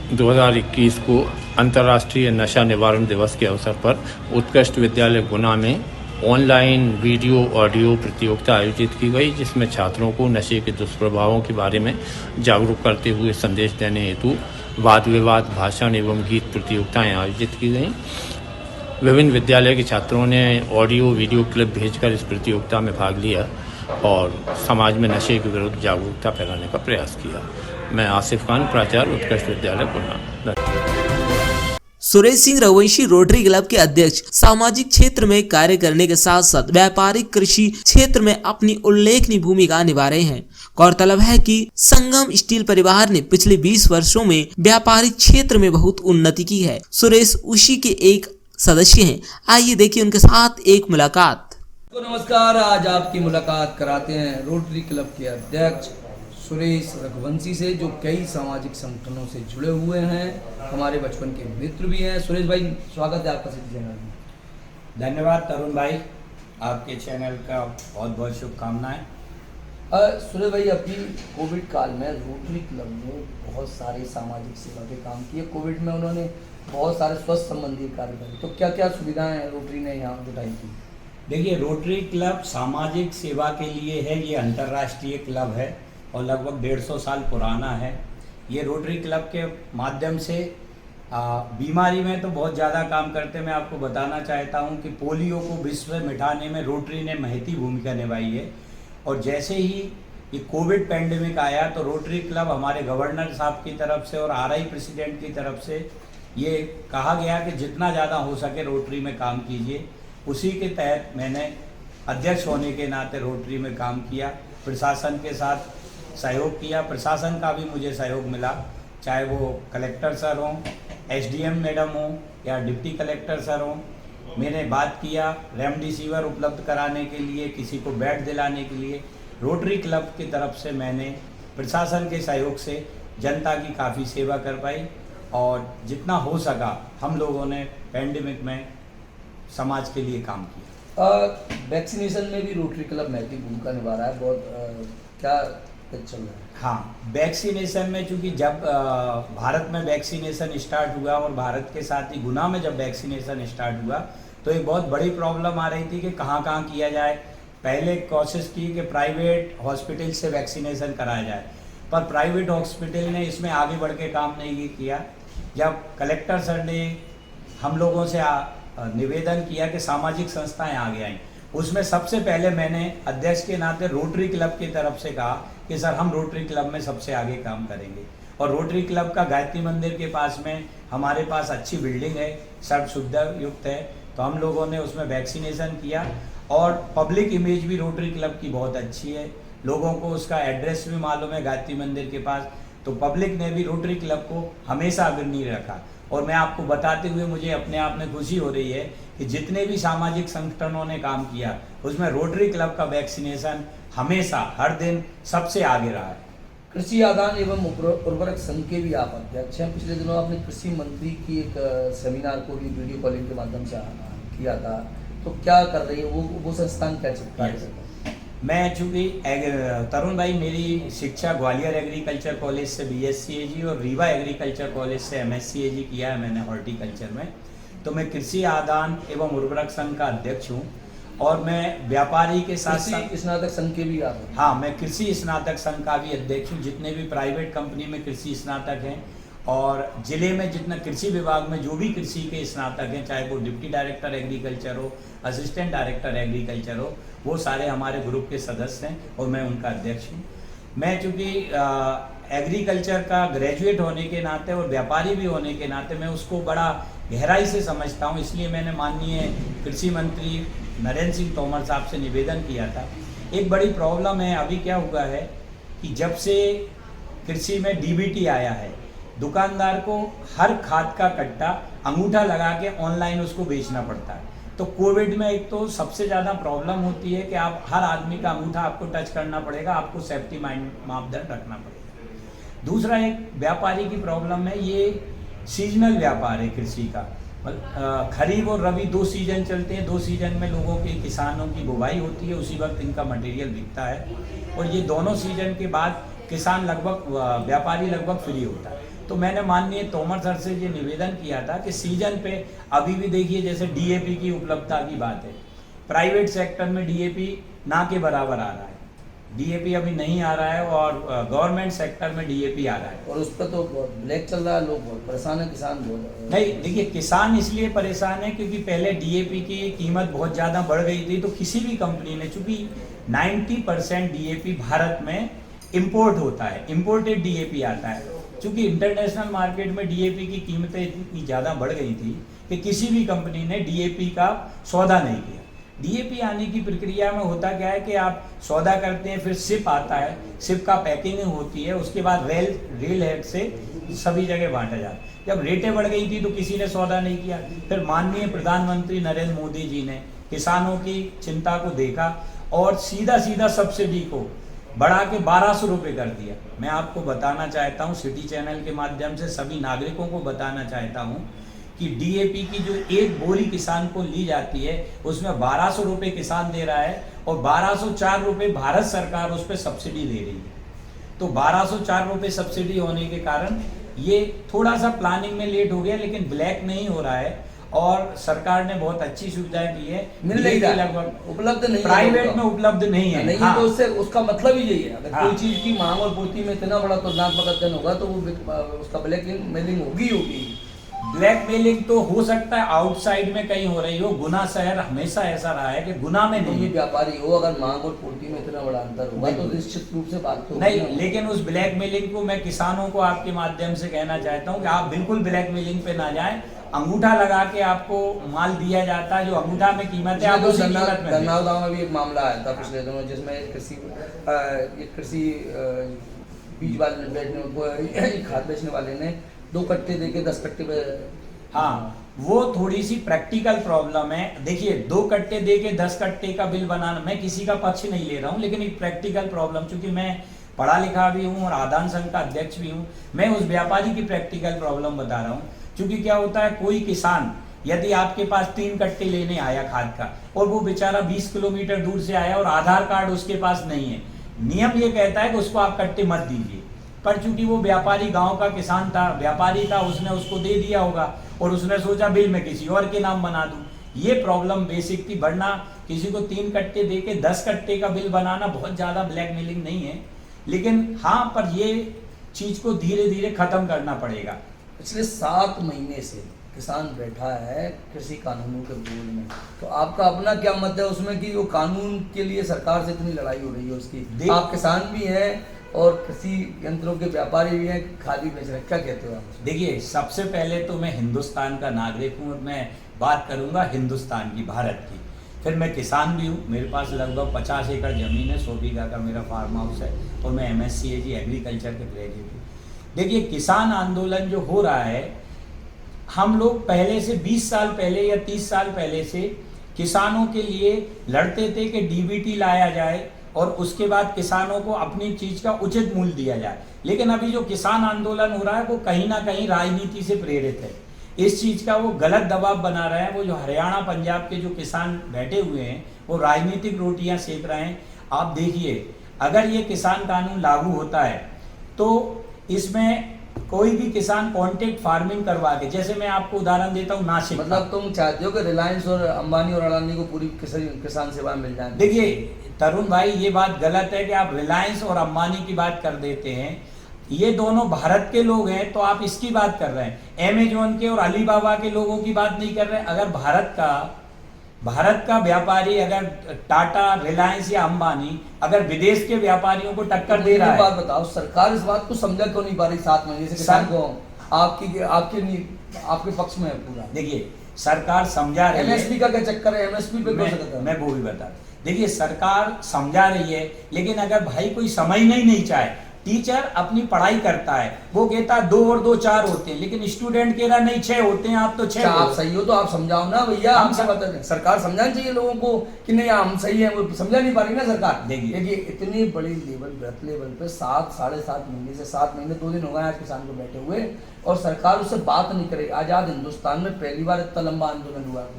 2021 को अंतर्राष्ट्रीय नशा निवारण दिवस के अवसर पर उत्कृष्ट विद्यालय गुना में ऑनलाइन वीडियो ऑडियो प्रतियोगिता आयोजित की गई, जिसमें छात्रों को नशे के दुष्प्रभावों के बारे में जागरूक करते हुए संदेश देने हेतु वाद विवाद, भाषण एवं गीत प्रतियोगिताएं आयोजित की गईं। विभिन्न विद्यालय के छात्रों ने ऑडियो वीडियो क्लिप भेजकर इस प्रतियोगिता में भाग लिया और समाज में नशे के विरुद्ध जागरूकता फैलाने का प्रयास किया। मैं आसिफ खान, प्राचार्य उत्कृष्ट विद्यालय गुना। सुरेश सिंह रघुवंशी रोटरी क्लब के अध्यक्ष सामाजिक क्षेत्र में कार्य करने के साथ साथ व्यापारिक कृषि क्षेत्र में अपनी उल्लेखनीय भूमिका निभा रहे हैं। गौरतलब है कि संगम स्टील परिवार ने पिछले 20 वर्षों में व्यापारिक क्षेत्र में बहुत उन्नति की है। सुरेश उसी के एक सदस्य हैं। आइए देखिए उनके साथ एक मुलाकात। तो नमस्कार, आज आपकी मुलाकात कराते हैं रोटरी क्लब के अध्यक्ष सुरेश रघुवंशी से, जो कई सामाजिक संगठनों से जुड़े हुए हैं, हमारे बचपन के मित्र भी हैं। सुरेश भाई, स्वागत है आपका सिटी चैनल में। धन्यवाद तरुण भाई, आपके चैनल का बहुत बहुत शुभकामनाएं। सुरेश भाई, अभी कोविड काल में रोटरी क्लब ने बहुत सारे सामाजिक सेवा के काम किए। कोविड में उन्होंने बहुत सारे स्वास्थ्य संबंधी कार्य करे, तो क्या क्या सुविधाएं रोटरी ने यहाँ जुटाई थी? देखिए, रोटरी क्लब सामाजिक सेवा के लिए है। ये अंतर्राष्ट्रीय क्लब है और लगभग 150 साल पुराना है। ये रोटरी क्लब के माध्यम से बीमारी में तो बहुत ज़्यादा काम करते हैं। मैं आपको बताना चाहता हूँ कि पोलियो को विश्व में मिटाने में रोटरी ने महती भूमिका निभाई है। और जैसे ही ये कोविड पैंडेमिक आया तो रोटरी क्लब हमारे गवर्नर साहब की तरफ से और आरआई प्रेसिडेंट की तरफ से ये कहा गया कि जितना ज़्यादा हो सके रोटरी में काम कीजिए। उसी के तहत मैंने अध्यक्ष होने के नाते रोटरी में काम किया, प्रशासन के साथ सहयोग किया। प्रशासन का भी मुझे सहयोग मिला, चाहे वो कलेक्टर सर हों, एसडीएम मैडम हों या डिप्टी कलेक्टर सर हों। मैंने बात किया रेमडेसिविर उपलब्ध कराने के लिए, किसी को बेड दिलाने के लिए। रोटरी क्लब की तरफ से मैंने प्रशासन के सहयोग से जनता की काफ़ी सेवा कर पाई और जितना हो सका हम लोगों ने पैंडेमिक में समाज के लिए काम किया। वैक्सीनेशन में भी रोटरी क्लब महत्वपूर्ण भूमिका निभा रहा है। बहुत क्या चल रहा है? हाँ, वैक्सीनेशन में चूँकि जब भारत में वैक्सीनेशन स्टार्ट हुआ और भारत के साथ ही गुना में जब वैक्सीनेशन स्टार्ट हुआ तो एक बहुत बड़ी प्रॉब्लम आ रही थी कि कहाँ किया जाए। पहले कोशिश की कि प्राइवेट हॉस्पिटल से वैक्सीनेशन कराया जाए, पर प्राइवेट हॉस्पिटल ने इसमें आगे बढ़ के काम नहीं किया। जब कलेक्टर सर ने हम लोगों से निवेदन किया कि सामाजिक संस्थाएं आगे आएँ, उसमें सबसे पहले मैंने अध्यक्ष के नाते रोटरी क्लब की तरफ से कहा कि सर हम रोटरी क्लब में सबसे आगे काम करेंगे। और रोटरी क्लब का गायत्री मंदिर के पास में हमारे पास अच्छी बिल्डिंग है, सर्व सुविधा युक्त है, तो हम लोगों ने उसमें वैक्सीनेशन किया। और पब्लिक इमेज भी रोटरी क्लब की बहुत अच्छी है, लोगों को उसका एड्रेस भी मालूम है गायत्री मंदिर के पास, तो पब्लिक ने भी रोटरी क्लब को हमेशा अग्रणी रखा। और मैं आपको बताते हुए मुझे अपने आप में खुशी हो रही है कि जितने भी सामाजिक संगठनों ने काम किया उसमें रोटरी क्लब का वैक्सीनेशन हमेशा हर दिन सबसे आगे रहा है। कृषि आदान एवं उर्वरक संघ के भी आप अध्यक्ष हैं। पिछले दिनों आपने कृषि मंत्री की एक सेमिनार को भी वीडियो कॉलिंग के माध्यम से किया था, तो क्या कर रही है वो संस्थान क्या चलता है? मैं चूँकि तरुण भाई मेरी शिक्षा ग्वालियर एग्रीकल्चर कॉलेज से BSc AG और रीवा एग्रीकल्चर कॉलेज से MSc AG किया है मैंने हॉर्टिकल्चर में, तो मैं कृषि आदान एवं उर्वरक संघ का अध्यक्ष हूँ। और मैं व्यापारी के साथ साथ स्नातक संघ के भी आप? हाँ, मैं कृषि स्नातक संघ का भी अध्यक्ष हूँ। जितने भी प्राइवेट कंपनी में कृषि स्नातक हैं और जिले में जितना कृषि विभाग में जो भी कृषि के स्नातक हैं, चाहे वो डिप्टी डायरेक्टर एग्रीकल्चर हो, असिस्टेंट डायरेक्टर एग्रीकल्चर हो, वो सारे हमारे ग्रुप के सदस्य हैं और मैं उनका अध्यक्ष हूँ। मैं चूँकि एग्रीकल्चर का ग्रेजुएट होने के नाते और व्यापारी भी होने के नाते मैं उसको बड़ा गहराई से समझता हूँ, इसलिए मैंने माननीय कृषि मंत्री नरेंद्र सिंह तोमर साहब से निवेदन किया था। एक बड़ी प्रॉब्लम है, अभी क्या हुआ है कि जब से कृषि में DBT आया है, दुकानदार को हर खाद का कट्टा अंगूठा लगा के ऑनलाइन उसको बेचना पड़ता है। तो कोविड में एक तो सबसे ज़्यादा प्रॉब्लम होती है कि आप हर आदमी का अंगूठा आपको टच करना पड़ेगा, आपको सेफ्टी मापदंड रखना पड़ेगा। दूसरा एक व्यापारी की प्रॉब्लम है, ये सीजनल व्यापार है कृषि का। खरीफ और रबी 2 सीजन चलते हैं, 2 सीजन में लोगों के किसानों की बुवाई होती है, उसी वक्त इनका मटेरियल बिकता है और ये दोनों सीजन के बाद किसान लगभग व्यापारी लगभग फ्री होता है। तो मैंने माननीय तोमर सर से ये निवेदन किया था कि सीजन पे अभी भी देखिए जैसे डीएपी की उपलब्धता की बात है, प्राइवेट सेक्टर में डीएपी ना के बराबर आ रहा है, डीएपी अभी नहीं आ रहा है और गवर्नमेंट सेक्टर में डीएपी आ रहा है और उस पर तो ब्लैक चल रहा है, लोग बहुत परेशान है, किसान बहुत। नहीं देखिए किसान इसलिए परेशान है क्योंकि पहले डीएपी की कीमत बहुत ज़्यादा बढ़ गई थी, तो किसी भी कंपनी ने, चूंकि 90% डीएपी भारत में इंपोर्ट होता है, इंपोर्टेड डीएपी आता है, चूंकि इंटरनेशनल मार्केट में डीएपी की कीमतें इतनी ज़्यादा बढ़ गई थी कि किसी भी कंपनी ने डीएपी का सौदा नहीं किया। डीएपी आने की प्रक्रिया में होता क्या है कि आप सौदा करते हैं, फिर शिप आता है, शिप का पैकिंग होती है, उसके बाद रेल हेड से सभी जगह बांटा जाता है। जब रेटें बढ़ गई थी तो किसी ने सौदा नहीं किया, फिर माननीय प्रधानमंत्री नरेंद्र मोदी जी ने किसानों की चिंता को देखा और सीधा सीधा सब्सिडी को बढ़ा के 1200 रुपये कर दिया। मैं आपको बताना चाहता हूँ, सिटी चैनल के माध्यम से सभी नागरिकों को बताना चाहता हूँ कि डीएपी की जो एक बोरी किसान को ली जाती है उसमें 1200 रुपये किसान दे रहा है और 1204 रुपये भारत सरकार उस पर सब्सिडी दे रही है। तो 1204 रुपये सब्सिडी होने के कारण ये थोड़ा सा प्लानिंग में लेट हो गया, लेकिन ब्लैक नहीं हो रहा है और सरकार ने बहुत अच्छी सुविधाएं की है, मिल नहीं रहा, लगभग उपलब्ध नहीं, प्राइवेट में उपलब्ध नहीं है। नहीं, तो उससे उसका मतलब ही यही है, अगर कोई चीज की मांग और पूर्ति में इतना बड़ा तुलनात्मक होगा तो वो उसका ब्लैक मेलिंग होगी। ब्लैकमेलिंग तो हो सकता है आउटसाइड में कहीं हो रही हो, गुना शहर हमेशा ऐसा रहा है कि गुना में नहीं। व्यापारी हो, अगर मांग और पूर्ति में इतना बड़ा अंतर होगा तो निश्चित रूप से बात तो नहीं, लेकिन उस ब्लैकमेलिंग को मैं किसानों को आपके माध्यम से कहना चाहता हूं कि आप बिल्कुल ब्लैकमेलिंग पे ना जाएं। अंगूठा लगा के आपको माल दिया जाता है, जो अंगूठा में कीमत है आप उसी कीमत में। गन्नागांव में भी एक मामला आया था पिछले दिनों जिसमें कृषि बीज वाले खाद बेचने वाले ने 2 कट्टे देके 10 कट्टे पे। हाँ, वो थोड़ी सी प्रैक्टिकल प्रॉब्लम है। देखिए 2 कट्टे देके 10 कट्टे का बिल बनाना, मैं किसी का पक्ष नहीं ले रहा हूँ, लेकिन एक प्रैक्टिकल प्रॉब्लम, चूंकि मैं पढ़ा लिखा भी हूँ और आदान संघ का अध्यक्ष भी हूँ, मैं उस व्यापारी की प्रैक्टिकल प्रॉब्लम बता रहा हूँ। चूंकि क्या होता है, कोई किसान यदि आपके पास 3 कट्टे लेने आया खाद का और वो बेचारा 20 किलोमीटर दूर से आया और आधार कार्ड उसके पास नहीं है, नियम ये कहता है कि उसको आप कट्टे मत दीजिए, पर चूंकि वो व्यापारी गांव का किसान था, व्यापारी था, उसने उसको दे दिया होगा और उसने सोचा बिल में किसी और के नाम बना दूं। ये प्रॉब्लम बेसिक थी, वरना किसी को 3 कट्टे देके 10 कट्टे का बिल बनाना बहुत ज़्यादा ब्लैकमेलिंग नहीं है। लेकिन हाँ, पर ये चीज़ को धीरे धीरे खत्म करना पड़ेगा। पिछले 7 महीने से किसान बैठा है कृषि कानूनों के विरोध में, तो आपका अपना क्या मत है उसमें कि वो कानून के लिए सरकार से इतनी लड़ाई हो रही है उसकी? आप किसान भी हैं और कृषि यंत्रों के व्यापारी भी हैं, खादी बेच रहे हैं, क्या कहते हो आप? देखिए, सबसे पहले तो मैं हिंदुस्तान का नागरिक हूँ और मैं बात करूँगा हिंदुस्तान की, भारत की। फिर मैं किसान भी हूँ, मेरे पास लगभग 50 एकड़ ज़मीन है, 100 बीघा का मेरा फार्म हाउस है और मैं MSc एग्रीकल्चर के ग्रेजुएट हूँ। देखिए, किसान आंदोलन जो हो रहा है, हम लोग पहले से 20 साल पहले या 30 साल पहले से किसानों के लिए लड़ते थे कि डीबीटी लाया जाए और उसके बाद किसानों को अपनी चीज़ का उचित मूल्य दिया जाए। लेकिन अभी जो किसान आंदोलन हो रहा है वो कहीं ना कहीं राजनीति से प्रेरित है। इस चीज़ का वो गलत दबाव बना रहे हैं। वो जो हरियाणा पंजाब के जो किसान बैठे हुए हैं वो राजनीतिक रोटियां सेक रहे हैं। आप देखिए, अगर ये किसान कानून लागू होता है तो इसमें कोई भी किसान कॉन्ट्रैक्ट फार्मिंग करवा के, जैसे मैं आपको उदाहरण देता हूँ नासिक, मतलब तुम चाहते हो कि रिलायंस और अंबानी और अडानी को पूरी किसान सेवा मिल जाए? देखिए तरुण भाई, ये बात गलत है कि आप रिलायंस और अंबानी की बात कर देते हैं। ये दोनों भारत के लोग हैं तो आप इसकी बात कर रहे हैं। अमेजोन के और अलीबाबा के लोगों की बात नहीं कर रहे हैं। अगर भारत का व्यापारी, अगर टाटा, रिलायंस या अंबानी अगर विदेश के व्यापारियों को टक्कर दे रहा है, बात बताओ, सरकार इस बात को समझा क्यों नहीं पा रही? 7 महीने से किसान को आपके पक्ष में है पूरा। देखिए, सरकार समझा रही है। एमएसपी का क्या चक्कर है? एमएसपी पे मैं वो भी बता, देखिए सरकार समझा रही है, लेकिन अगर भाई कोई समझना ही नहीं चाहे, टीचर अपनी पढ़ाई करता है, वो कहता है 2 और 2 4 होते हैं, लेकिन स्टूडेंट कह रहा नहीं 6 होते हैं, आप तो 6। आप सही हो तो आप समझाओ ना भैया, हमसे बता दें। सरकार समझाना चाहिए लोगों को कि नहीं हम सही है, वो समझा नहीं पा रही ना सरकार। देखिए इतनी बड़ी लेवल, ब्रथ लेवल पे 7-7.5 महीने से 7 महीने 2 दिन हो गए आज किसान को बैठे हुए और सरकार उससे बात नहीं करे। आजाद हिंदुस्तान में पहली बार इतना लंबा आंदोलन हुआ।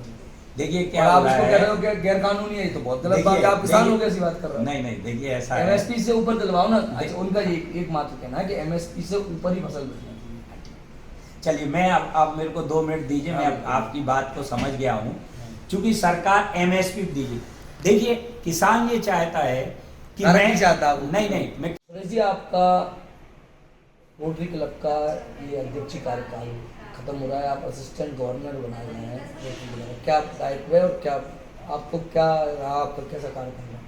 देखिए क्या आप उसको कह रहे हो कि गैर कानूनी है, तो बहुत गलत बात है। आप किसान हो कैसी बात कर रहे हो? नहीं, देखिए ऐसा है, एमएसपी से ऊपर दिलवाओ ना। उनका एक मात्र कहना है कि एमएसपी से ऊपर ही फसल बेचना चाहिए। चलिए मैं अब मेरे को 2 मिनट दीजिए, मैं आपकी बात को समझ गया हूँ। क्योंकि सरकार एमएसपी दीजिए, देखिए किसान ये चाहता है कि मैं चाहता हूँ नहीं मैं सुरेश जी, आपका रोटरी क्लब का ये अध्यक्ष कार्यकाल खत्म हो रहा है, आप असिस्टेंट गवर्नर बनाए गए हैं रोटरी क्लब, क्या दायित्व है और क्या आपको क्या रहा, आपका कैसा कार्य करना?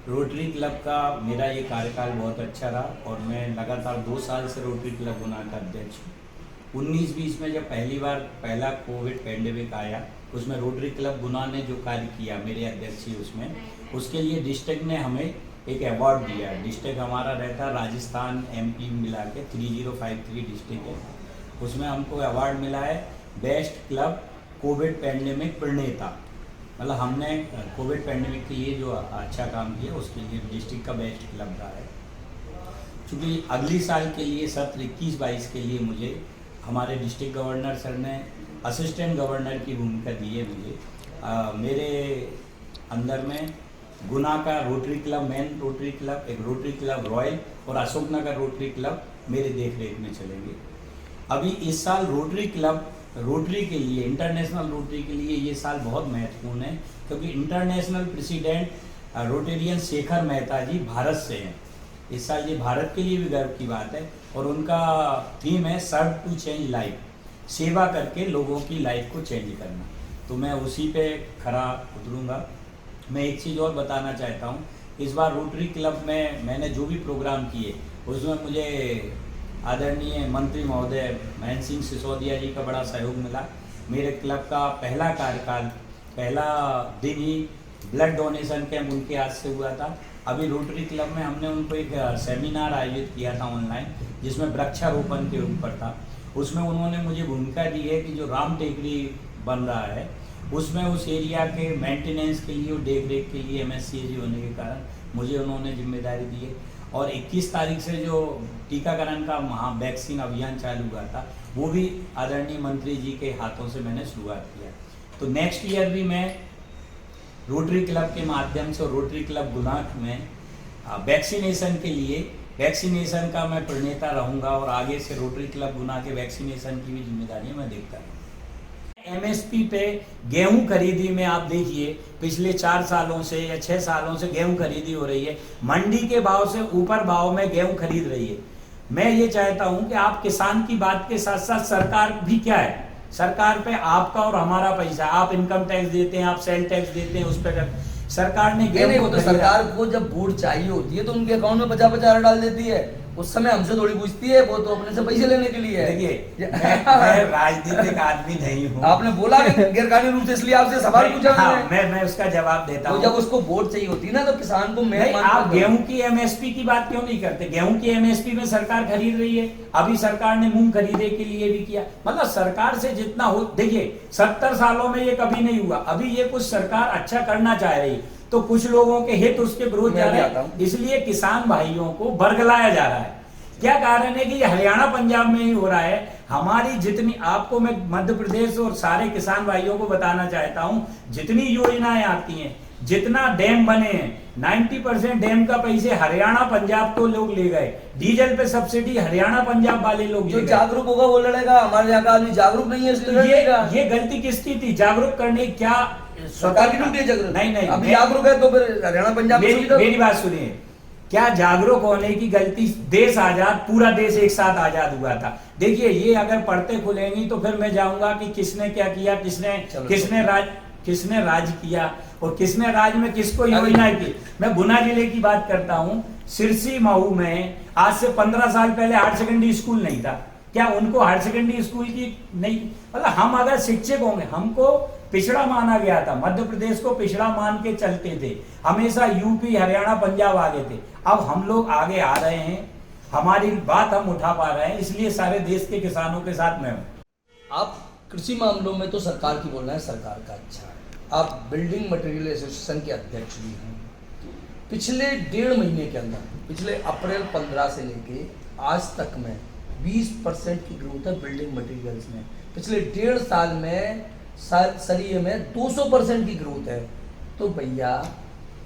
रोटरी क्लब का मेरा ये कार्यकाल बहुत अच्छा रहा और मैं लगातार 2 साल से रोटरी क्लब गुना का अध्यक्ष हूँ। 19-20 में जब पहला कोविड पैंडेमिक आया, उसमें रोटरी क्लब गुना ने जो कार्य किया मेरे अध्यक्ष ही उसमें, उसके लिए डिस्ट्रिक्ट ने हमें एक अवार्ड दिया। डिस्ट्रिक्ट हमारा रहता राजस्थान MP मिला के 3053 डिस्ट्रिक्ट है, उसमें हमको अवार्ड मिला है बेस्ट क्लब कोविड पैंडेमिक प्रणेता। मतलब हमने कोविड पैंडेमिक के लिए जो अच्छा काम किया उसके लिए डिस्ट्रिक्ट का बेस्ट क्लब रहा है। क्योंकि अगली साल के लिए सत्र 21-22 के लिए मुझे हमारे डिस्ट्रिक्ट गवर्नर सर ने असिस्टेंट गवर्नर की भूमिका दी है मुझे। मेरे अंदर में गुना का rotary club, main rotary club, एक रोटरी क्लब रॉयल और अशोकनगर रोटरी क्लब मेरे देख रेख में चलेंगे। अभी इस साल रोटरी क्लब रोटरी के लिए, इंटरनेशनल रोटरी के लिए ये साल बहुत महत्वपूर्ण है, क्योंकि international president Rotarian Shekhar Mehta ji Bharat से हैं। इस साल ये भारत के लिए भी गर्व की बात है और उनका थीम है सर्व टू चेंज लाइफ, सेवा करके लोगों की लाइफ को चेंज करना। तो मैं उसी पे खरा उतरूँगा। मैं एक चीज़ और बताना चाहता हूँ, इस बार रोटरी क्लब में मैंने जो भी प्रोग्राम किए उसमें मुझे आदरणीय मंत्री महोदय महेंद्र सिंह सिसोदिया जी का बड़ा सहयोग मिला। मेरे क्लब का पहला कार्यकाल, पहला दिन ही ब्लड डोनेशन कैंप उनके हाथ से हुआ था। अभी रोटरी क्लब में हमने उनको एक सेमिनार आयोजित किया था ऑनलाइन, जिसमें वृक्षारोपण के ऊपर था। उसमें उन्होंने मुझे भूमिका दी है कि जो राम टेकरी बन रहा है उसमें उस एरिया के मेंटेनेंस के लिए और देख रेख के लिए MSCAG होने के कारण मुझे उन्होंने जिम्मेदारी दी है। और 21 तारीख से जो टीकाकरण का वैक्सीन अभियान चालू हुआ था वो भी आदरणीय मंत्री जी के हाथों से मैंने शुरुआत किया। तो नेक्स्ट ईयर भी मैं रोटरी क्लब के माध्यम से और रोटरी क्लब गुना में वैक्सीनेशन के लिए वैक्सीनेशन का मैं प्रणेता रहूँगा और आगे से रोटरी क्लब गुना के वैक्सीनेशन की भी जिम्मेदारी मैं देखता हूँ। MSP पे गेहूं खरीदी में आप देखिए पिछले 4 सालों से या 6 सालों से गेहूं खरीदी हो रही है, मंडी के भाव से ऊपर भाव में गेहूं खरीद रही है। मैं ये चाहता हूं कि आप किसान की बात के साथ साथ सरकार भी क्या है, सरकार पे आपका और हमारा पैसा, आप इनकम टैक्स देते हैं, आप सेल टैक्स देते हैं, उस पर सरकार ने गेहूं तो सरकार को जब वोट चाहिए होती है तो उनके अकाउंट में 50-50 डाल देती है, उस समय हमसे थोड़ी पूछती है, वो तो अपने से पैसे लेने के लिए है। देखिए मैं राजनीतिक आदमी नहीं हूँ। आपने बोला गैर कानूनी रूप से, इसलिए आपसे सवाल पूछा। हाँ, मैं उसका जवाब देता हूँ। तो जब उसको वोट चाहिए होती है ना तो किसान को मैं आप गेहूं की MSP की बात क्यों नहीं करते? गेहूं की MSP में सरकार खरीद रही है। अभी सरकार ने मूंग खरीदे के लिए भी किया। मतलब सरकार से जितना हो, देखिए 70 सालों में ये कभी नहीं हुआ। अभी ये कुछ सरकार अच्छा करना चाह रही तो कुछ लोगों के हित उसके विरोध जा रहे हैं, इसलिए किसान भाइयों को बरगलाया जा रहा है। क्या कारण है कि ये हरियाणा पंजाब में ही हो रहा है। हमारी जितनी, आपको मैं मध्य प्रदेश और सारे किसान भाइयों को बताना चाहता हूं, जितनी योजनाएं आती हैं, जितना डैम बने हैं, 90% डैम का पैसे हरियाणा पंजाब तो लोग ले गए। डीजल पे सब्सिडी हरियाणा पंजाब वाले लोग जो जागरूक होगा वो लड़ेगा। हमारे यहाँ का आदमी जागरूक नहीं है, इसलिए ये गलती किसकी थी? जागरूक करने क्या सरकार की ड्यूटी है जागरूक? नहीं, अभी जागरूक है तो फिर हरियाणा पंजाब मेरी बात सुनिए। क्या जागरूक होने की गलती? देश आजाद, पूरा देश एक साथ आजाद हुआ था। देखिए ये अगर पढ़ते खुलेंगी तो फिर मैं जाऊंगा कि किसने क्या किया, किसने राज किया और किसने राज में किसको योजना की। मैं गुना जिले की बात करता हूँ। सिरसी महू में आज से 15 साल पहले हायर सेकेंडरी स्कूल नहीं था। क्या उनको हायर सेकेंडरी स्कूल की नहीं? मतलब हम अगर शिक्षक होंगे, हमको पिछड़ा माना गया था, मध्य प्रदेश को पिछड़ा मान के चलते थे, हमेशा यूपी हरियाणा पंजाब आगे थे। अब हम लोग आगे आ रहे हैं, हमारी बात हम उठा पा रहे हैं, इसलिए सारे देश के किसानों के साथ मैं हूँ। आप कृषि मामलों में तो सरकार की बोल रहे हैं, सरकार का अच्छा है। आप बिल्डिंग मटेरियल एसोसिएशन के अध्यक्ष भी हैं। पिछले 1.5 महीने के अंदर, पिछले अप्रैल 15 से लेके आज तक में 20% की ग्रोथ है बिल्डिंग मटेरियल्स में। पिछले 1.5 साल में सरिये में 200% की ग्रोथ है। तो भैया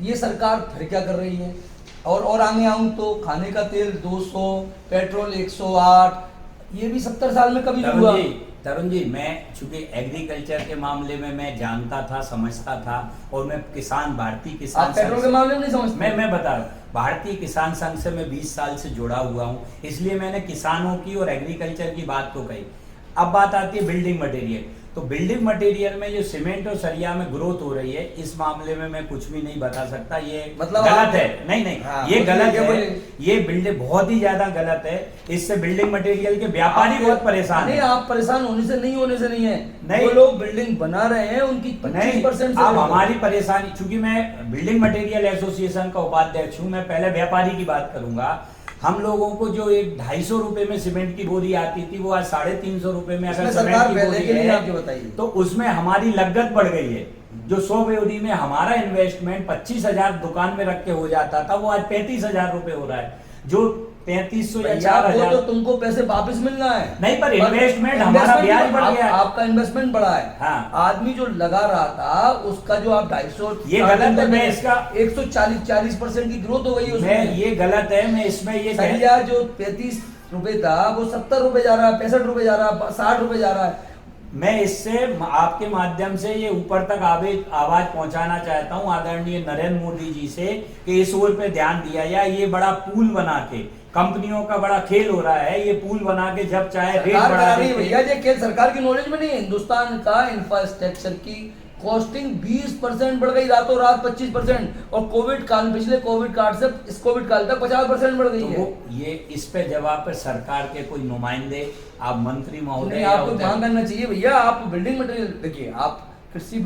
ये सरकार फिर क्या कर रही है? और आगे आऊँ तो खाने का तेल 200, पेट्रोल 108, ये भी 70 साल में कभी नहीं हुआ। तरुण जी, मैं चूंकि एग्रीकल्चर के मामले में मैं जानता था, समझता था, और मैं किसान, भारतीय किसान आप पेट्रोल के मामले में नहीं समझते? मैं बता रहा हूँ, भारतीय किसान संघ से मैं 20 साल से जुड़ा हुआ हूँ, इसलिए मैंने किसानों की और एग्रीकल्चर की बात को कही। अब बात आती है बिल्डिंग मटेरियल। तो बिल्डिंग मटेरियल में जो सीमेंट और सरिया में ग्रोथ हो रही है, इस मामले में मैं कुछ भी नहीं बता सकता। ये मतलब गलत है। नहीं हाँ, ये गलत है। ये बिल्डिंग बहुत ही ज्यादा गलत है। इससे बिल्डिंग मटेरियल के व्यापारी बहुत परेशान नहीं, है। आप परेशान होने से नहीं है। नहीं, वो लोग बिल्डिंग बना रहे हैं, उनकी 25% अब हमारी परेशानी, चूंकि मैं बिल्डिंग मटेरियल एसोसिएशन का उपाध्यक्ष हूँ, मैं पहले व्यापारी की बात करूंगा। हम लोगों को जो एक 250 रुपए में सीमेंट की बोरी आती थी, वो आज 350 रुपए में अगर सीमेंट की बोरी है तो उसमें हमारी लागत बढ़ गई है। जो 100 बोरी में हमारा इन्वेस्टमेंट 25,000 दुकान में रख के हो जाता था, वो आज 35,000 रुपए हो रहा है। जो 3300 या 4000, तो तुमको पैसे वापस मिलना है। नहीं, पर इन्वेस्टमेंट हमारा ब्याज बढ़ गया है। आपका इन्वेस्टमेंट बढ़ा है। हाँ। आदमी जो लगा रहा था उसका जो आप 250, ये गलत है। मैं इसका 140% की ग्रोथ हो गई उसमें। ये गलत है। मैं इसमें ये सरिया जो 35 रुपए था वो 70 रुपए जा रहा है, 65 रुपए जा रहा है, 60 रुपए जा रहा है। मैं इससे आपके माध्यम से ये ऊपर तक आवाज पहुंचाना चाहता हूं आदरणीय नरेंद्र मोदी जी से कि इस ओर पे ध्यान दिया जाए। ये बड़ा पुल बना के, कंपनियों का बड़ा खेल हो रहा है। ये पुल बना के जब चाहे रेट बढ़ा रही है भैया। ये खेल सरकार की नॉलेज में नहीं है। हिंदुस्तान का इंफ्रास्ट्रक्चर की कॉस्टिंग 20% बढ़ गई, रातों रात 25%, और कोविड काल, पिछले कोविड काल से इस कोविड काल तक 50% बढ़ गई है। ये इस पे जवाब पे सरकार के कोई नुमाइंदे, आप मंत्री महोदय, आपको ध्यान करना चाहिए भैया। आप बिल्डिंग मटेरियल देखिए, आप कृषि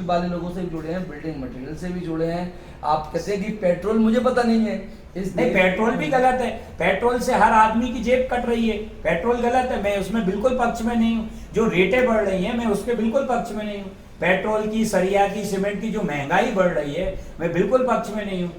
वाले लोगों से भी जुड़े हैं, बिल्डिंग मटेरियल से भी जुड़े हैं। आप कहते हैं कि पेट्रोल, मुझे पता नहीं है। नहीं, पेट्रोल भी गलत है। पेट्रोल से हर आदमी की जेब कट रही है। पेट्रोल गलत है, मैं उसमें बिल्कुल पक्ष में नहीं हूँ। जो रेटें बढ़ रही हैं, मैं उसके बिल्कुल पक्ष में नहीं हूँ। पेट्रोल की, सरिया की, सीमेंट की जो महंगाई बढ़ रही है, मैं बिल्कुल पक्ष में नहीं हूँ।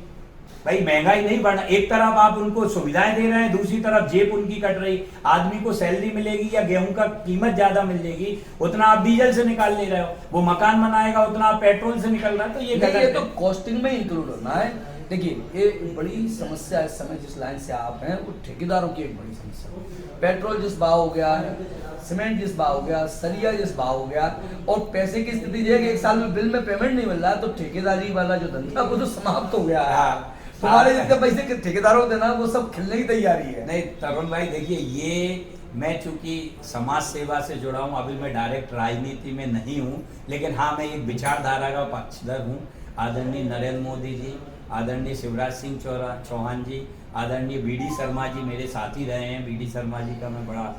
भाई महंगाई नहीं बढ़ना। एक तरफ आप उनको सुविधाएं दे रहे हैं, दूसरी तरफ जेब उनकी कट रही। आदमी को सैलरी मिलेगी या गेहूं का कीमत ज्यादा मिल जाएगी, उतना आप डीजल से निकाल ले रहे हो। वो मकान बनाएगा, उतना आप पेट्रोल से निकल रहा है। तो ये तो कॉस्टिंग में इंक्लूड होना है। देखिए, ये बड़ी समस्या इस समय जिस लाइन से आप हैं, वो ठेकेदारों की एक बड़ी समस्या। पेट्रोल जिस भाव हो गया है, सीमेंट जिस भाव हो गया, सरिया जिस भाव हो गया, और पैसे की स्थिति ये है कि 1 साल में बिल में पेमेंट नहीं मिल रहा, तो ठेकेदारी वाला जो धंधा वो तो समाप्त हो गया है। तुम्हारे जितने पैसे ठेकेदारों देना, वो सब खिलने की तैयारी है। नहीं तरुण भाई, देखिए, ये मैं चूंकि समाज सेवा से जुड़ा हूँ, अभी मैं डायरेक्ट राजनीति में नहीं हूँ, लेकिन हाँ, मैं एक विचारधारा का पक्षधर हूँ। आदरणीय नरेंद्र मोदी जी, आदरणीय शिवराज सिंह चौहान जी, आदरणीय बीडी शर्मा जी मेरे साथी रहे हैं। बीडी शर्मा जी का मैं बड़ा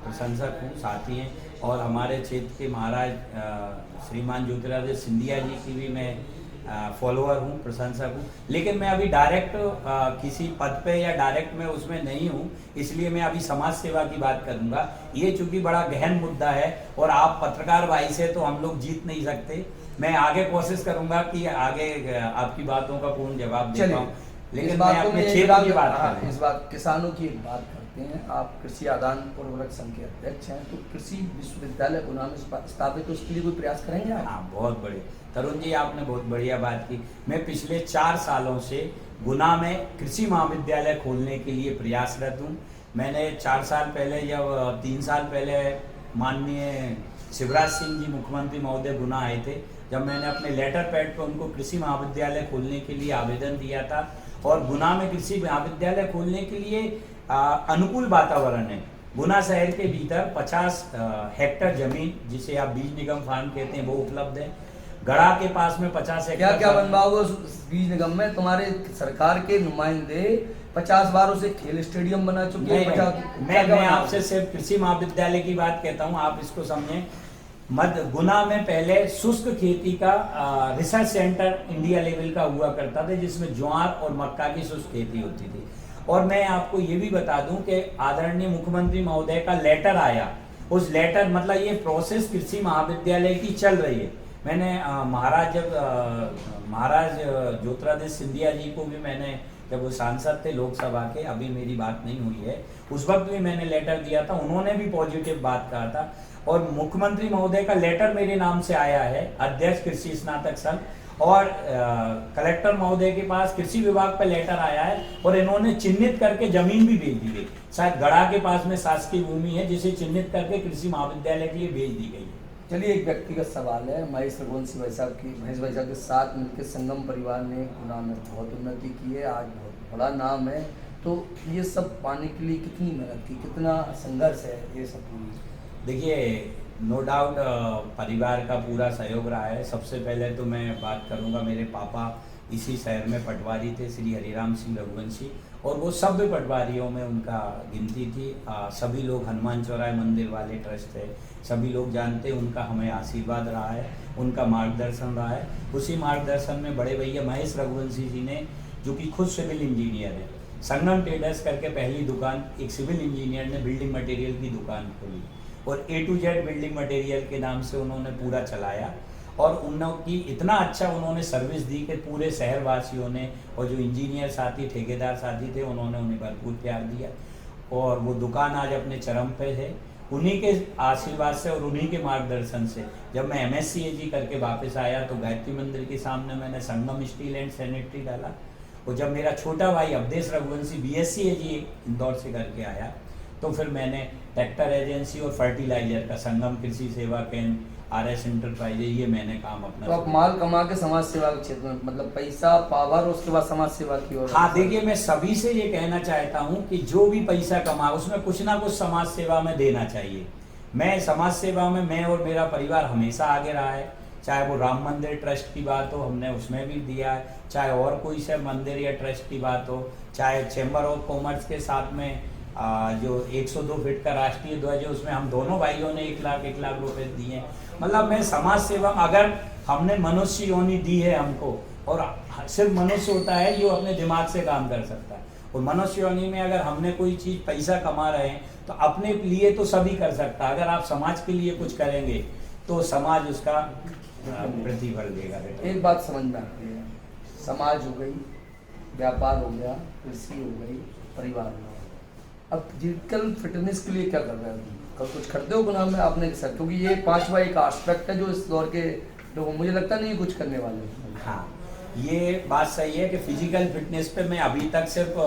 प्रशंसक हूँ, साथी हैं। और हमारे क्षेत्र के महाराज श्रीमान ज्योतिरादित्य सिंधिया जी की भी मैं फॉलोअर हूँ, प्रशंसक हूँ। लेकिन मैं अभी डायरेक्ट किसी पद पे या डायरेक्ट में उसमें नहीं हूँ, इसलिए मैं अभी समाज सेवा की बात करूँगा। ये चूंकि बड़ा गहन मुद्दा है और आप पत्रकार भाई से तो हम लोग जीत नहीं सकते। मैं आगे कोशिश करूंगा कि आगे आपकी बातों का पूर्ण जवाब दे पाऊं, लेकिन मैं अपने क्षेत्र की बात करूं। इस बात किसानों की एक बात करते हैं। आप कृषि आदान उर्वरक संघ के अध्यक्ष हैं, तो कृषि विश्वविद्यालय गुना में स्थापित, तो उसके लिए कोई प्रयास करेंगे आप? हाँ, बहुत बड़े। तरुण जी, आपने बहुत बढ़िया बात की। मैं पिछले 4 सालों से गुना में कृषि महाविद्यालय खोलने के लिए प्रयासरत हूँ। मैंने 4 साल पहले, जब 3 साल पहले माननीय शिवराज सिंह जी मुख्यमंत्री महोदय गुना आए थे, जब मैंने अपने लेटर पैड पर उनको कृषि महाविद्यालय खोलने के लिए आवेदन दिया था। और गुना में कृषि महाविद्यालय खोलने के लिए अनुकूल वातावरण है। गुना शहर के भीतर 50 हेक्टेयर जमीन, जिसे आप बीज निगम फार्म कहते हैं, वो उपलब्ध है। गड़ा के पास में 50 हेक्टेयर। क्या बनवाओगे उस बीज निगम में? तुम्हारे सरकार के नुमाइंदे 50 बार उसे खेल स्टेडियम बना चुके हैं। मैं आपसे सिर्फ कृषि महाविद्यालय की बात कहता हूँ, आप इसको समझें। गुना में पहले शुष्क खेती का रिसर्च सेंटर इंडिया लेवल का हुआ करता था, जिसमें ज्वार और मक्का की शुष्क खेती होती थी। और मैं आपको ये भी बता दूं कि आदरणीय मुख्यमंत्री महोदय का लेटर आया। उस लेटर, मतलब ये प्रोसेस कृषि महाविद्यालय की चल रही है। मैंने महाराज ज्योतिरादित्य सिंधिया जी को भी मैंने, जब वो सांसद थे लोकसभा के, अभी मेरी बात नहीं हुई है, उस वक्त भी मैंने लेटर दिया था, उन्होंने भी पॉजिटिव बात कहा था। और मुख्यमंत्री महोदय का लेटर मेरे नाम से आया है, अध्यक्ष कृषि स्नातक संघ, और कलेक्टर महोदय के पास कृषि विभाग पर लेटर आया है और इन्होंने चिन्हित करके जमीन भी भेज दी गई। शायद गढ़ा के पास में शासकीय भूमि है जिसे चिन्हित करके कृषि महाविद्यालय के लिए भेज दी गई है। चलिए, एक व्यक्तिगत सवाल है। महेश रघुवंशी भाई साहब के साथ मिलकर संगम परिवार ने गुना में बहुत उन्नति की है, आज बहुत बड़ा नाम है। तो ये सब पाने के लिए कितनी मेहनत की, कितना संघर्ष है ये सब पूरी? देखिए, नो डाउट परिवार का पूरा सहयोग रहा है। सबसे पहले तो मैं बात करूंगा, मेरे पापा इसी शहर में पटवारी थे, श्री हरिराम सिंह रघुवंशी, और वो सभ्य पटवारियों में उनका गिनती थी। सभी लोग हनुमान चौराहे मंदिर वाले ट्रस्ट है, सभी लोग जानते हैं, उनका हमें आशीर्वाद रहा है, उनका मार्गदर्शन रहा है। उसी मार्गदर्शन में बड़े भैया महेश रघुवंशी जी ने, जो कि खुद सिविल इंजीनियर है, संगम ट्रेडर्स करके पहली दुकान एक सिविल इंजीनियर ने बिल्डिंग मटेरियल की दुकान खोली और A to Z building material के नाम से उन्होंने पूरा चलाया और उनकी इतना अच्छा उन्होंने सर्विस दी कि पूरे शहर वासियों ने और जो इंजीनियर साथी, ठेकेदार साथी थे, उन्होंने उन्हें भरपूर प्यार दिया और वो दुकान आज अपने चरम पे है। उन्हीं के आशीर्वाद से और उन्हीं के मार्गदर्शन से जब मैं MSc AG करके वापस आया तो गायत्री मंदिर के सामने मैंने संगम स्टील एंड सैनिटरी डाला और जब मेरा छोटा भाई अवधेश रघुवंशी BSc AG इंदौर से करके आया तो फिर मैंने ट्रैक्टर एजेंसी और फर्टिलाइजर का संगम कृषि सेवा केंद्र, RS इंटरप्राइजेज, ये मैंने काम अपना। तो आप माल कमा के समाज सेवा के क्षेत्र में, मतलब पैसा, पावर, उसके बाद समाज सेवा की ओर? हाँ, देखिए, मैं सभी से ये कहना चाहता हूँ कि जो भी पैसा कमा उसमें कुछ ना कुछ समाज सेवा में देना चाहिए। मैं समाज सेवा में, मैं और मेरा परिवार हमेशा आगे रहा है। चाहे वो राम मंदिर ट्रस्ट की बात हो, हमने उसमें भी दिया है, चाहे और कोई से मंदिर या ट्रस्ट की बात हो, चाहे चैम्बर ऑफ कॉमर्स के साथ में जो 102 फीट का राष्ट्रीय ध्वज है उसमें हम दोनों भाइयों ने 1 लाख रुपए दिए। मतलब मैं समाज सेवा, अगर हमने मनुष्य योनि दी है हमको, और सिर्फ मनुष्य होता है जो अपने दिमाग से काम कर सकता है, और मनुष्य योनि में अगर हमने कोई चीज़ पैसा कमा रहे हैं तो अपने लिए तो सभी कर सकता है, अगर आप समाज के लिए कुछ करेंगे तो समाज उसका प्रतिफल देगा। एक बात समझ में आती है, समाज हो गई, व्यापार हो गया, कृषि हो गई, परिवार हो गया, अब फिजिकल फिटनेस के लिए क्या कर रहे हैं? कल कुछ करते हो गुना में आपने सर? क्योंकि ये 5वां एक एस्पेक्ट है जो इस दौर के लोगों, मुझे लगता नहीं कुछ करने वाले। हाँ, ये बात सही है कि फिजिकल फिटनेस पे मैं अभी तक सिर्फ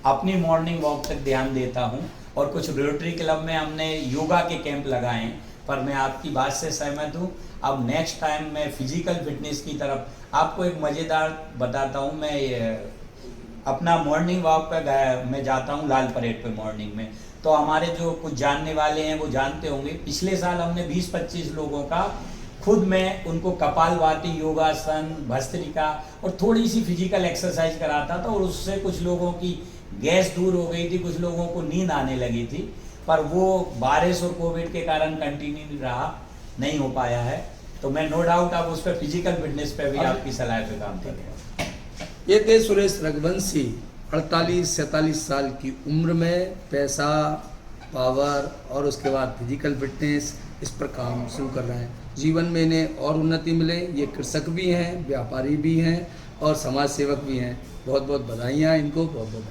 अपनी मॉर्निंग वॉक तक ध्यान देता हूँ और कुछ रोटरी क्लब में हमने योगा के कैंप लगाए हैं, पर मैं आपकी बात से सहमत हूँ। अब नेक्स्ट टाइम मैं फिजिकल फिटनेस की तरफ आपको एक मज़ेदार बताता हूँ। मैं अपना मॉर्निंग वॉक पे मैं जाता हूँ लाल परेड पे मॉर्निंग में, तो हमारे जो कुछ जानने वाले हैं वो जानते होंगे, पिछले साल हमने 20-25 लोगों का खुद मैं उनको कपालभाति, योगासन, भस्त्रिका और थोड़ी सी फिजिकल एक्सरसाइज कराता था और उससे कुछ लोगों की गैस दूर हो गई थी, कुछ लोगों को नींद आने लगी थी, पर वो बारिश और कोविड के कारण कंटिन्यू नहीं हो पाया है। तो मैं नो डाउट आप उस पर फिजिकल फिटनेस पे भी आपकी सलाह पे काम करेंगे। ये थे सुरेश रघुवंशी, 48-47 साल की उम्र में पैसा, पावर और उसके बाद फिजिकल फिटनेस, इस पर काम शुरू कर रहे हैं। जीवन में इन्हें और उन्नति मिले। ये कृषक भी हैं, व्यापारी भी हैं और समाज सेवक भी हैं। बहुत बहुत बधाइयाँ इनको, बहुत बहुत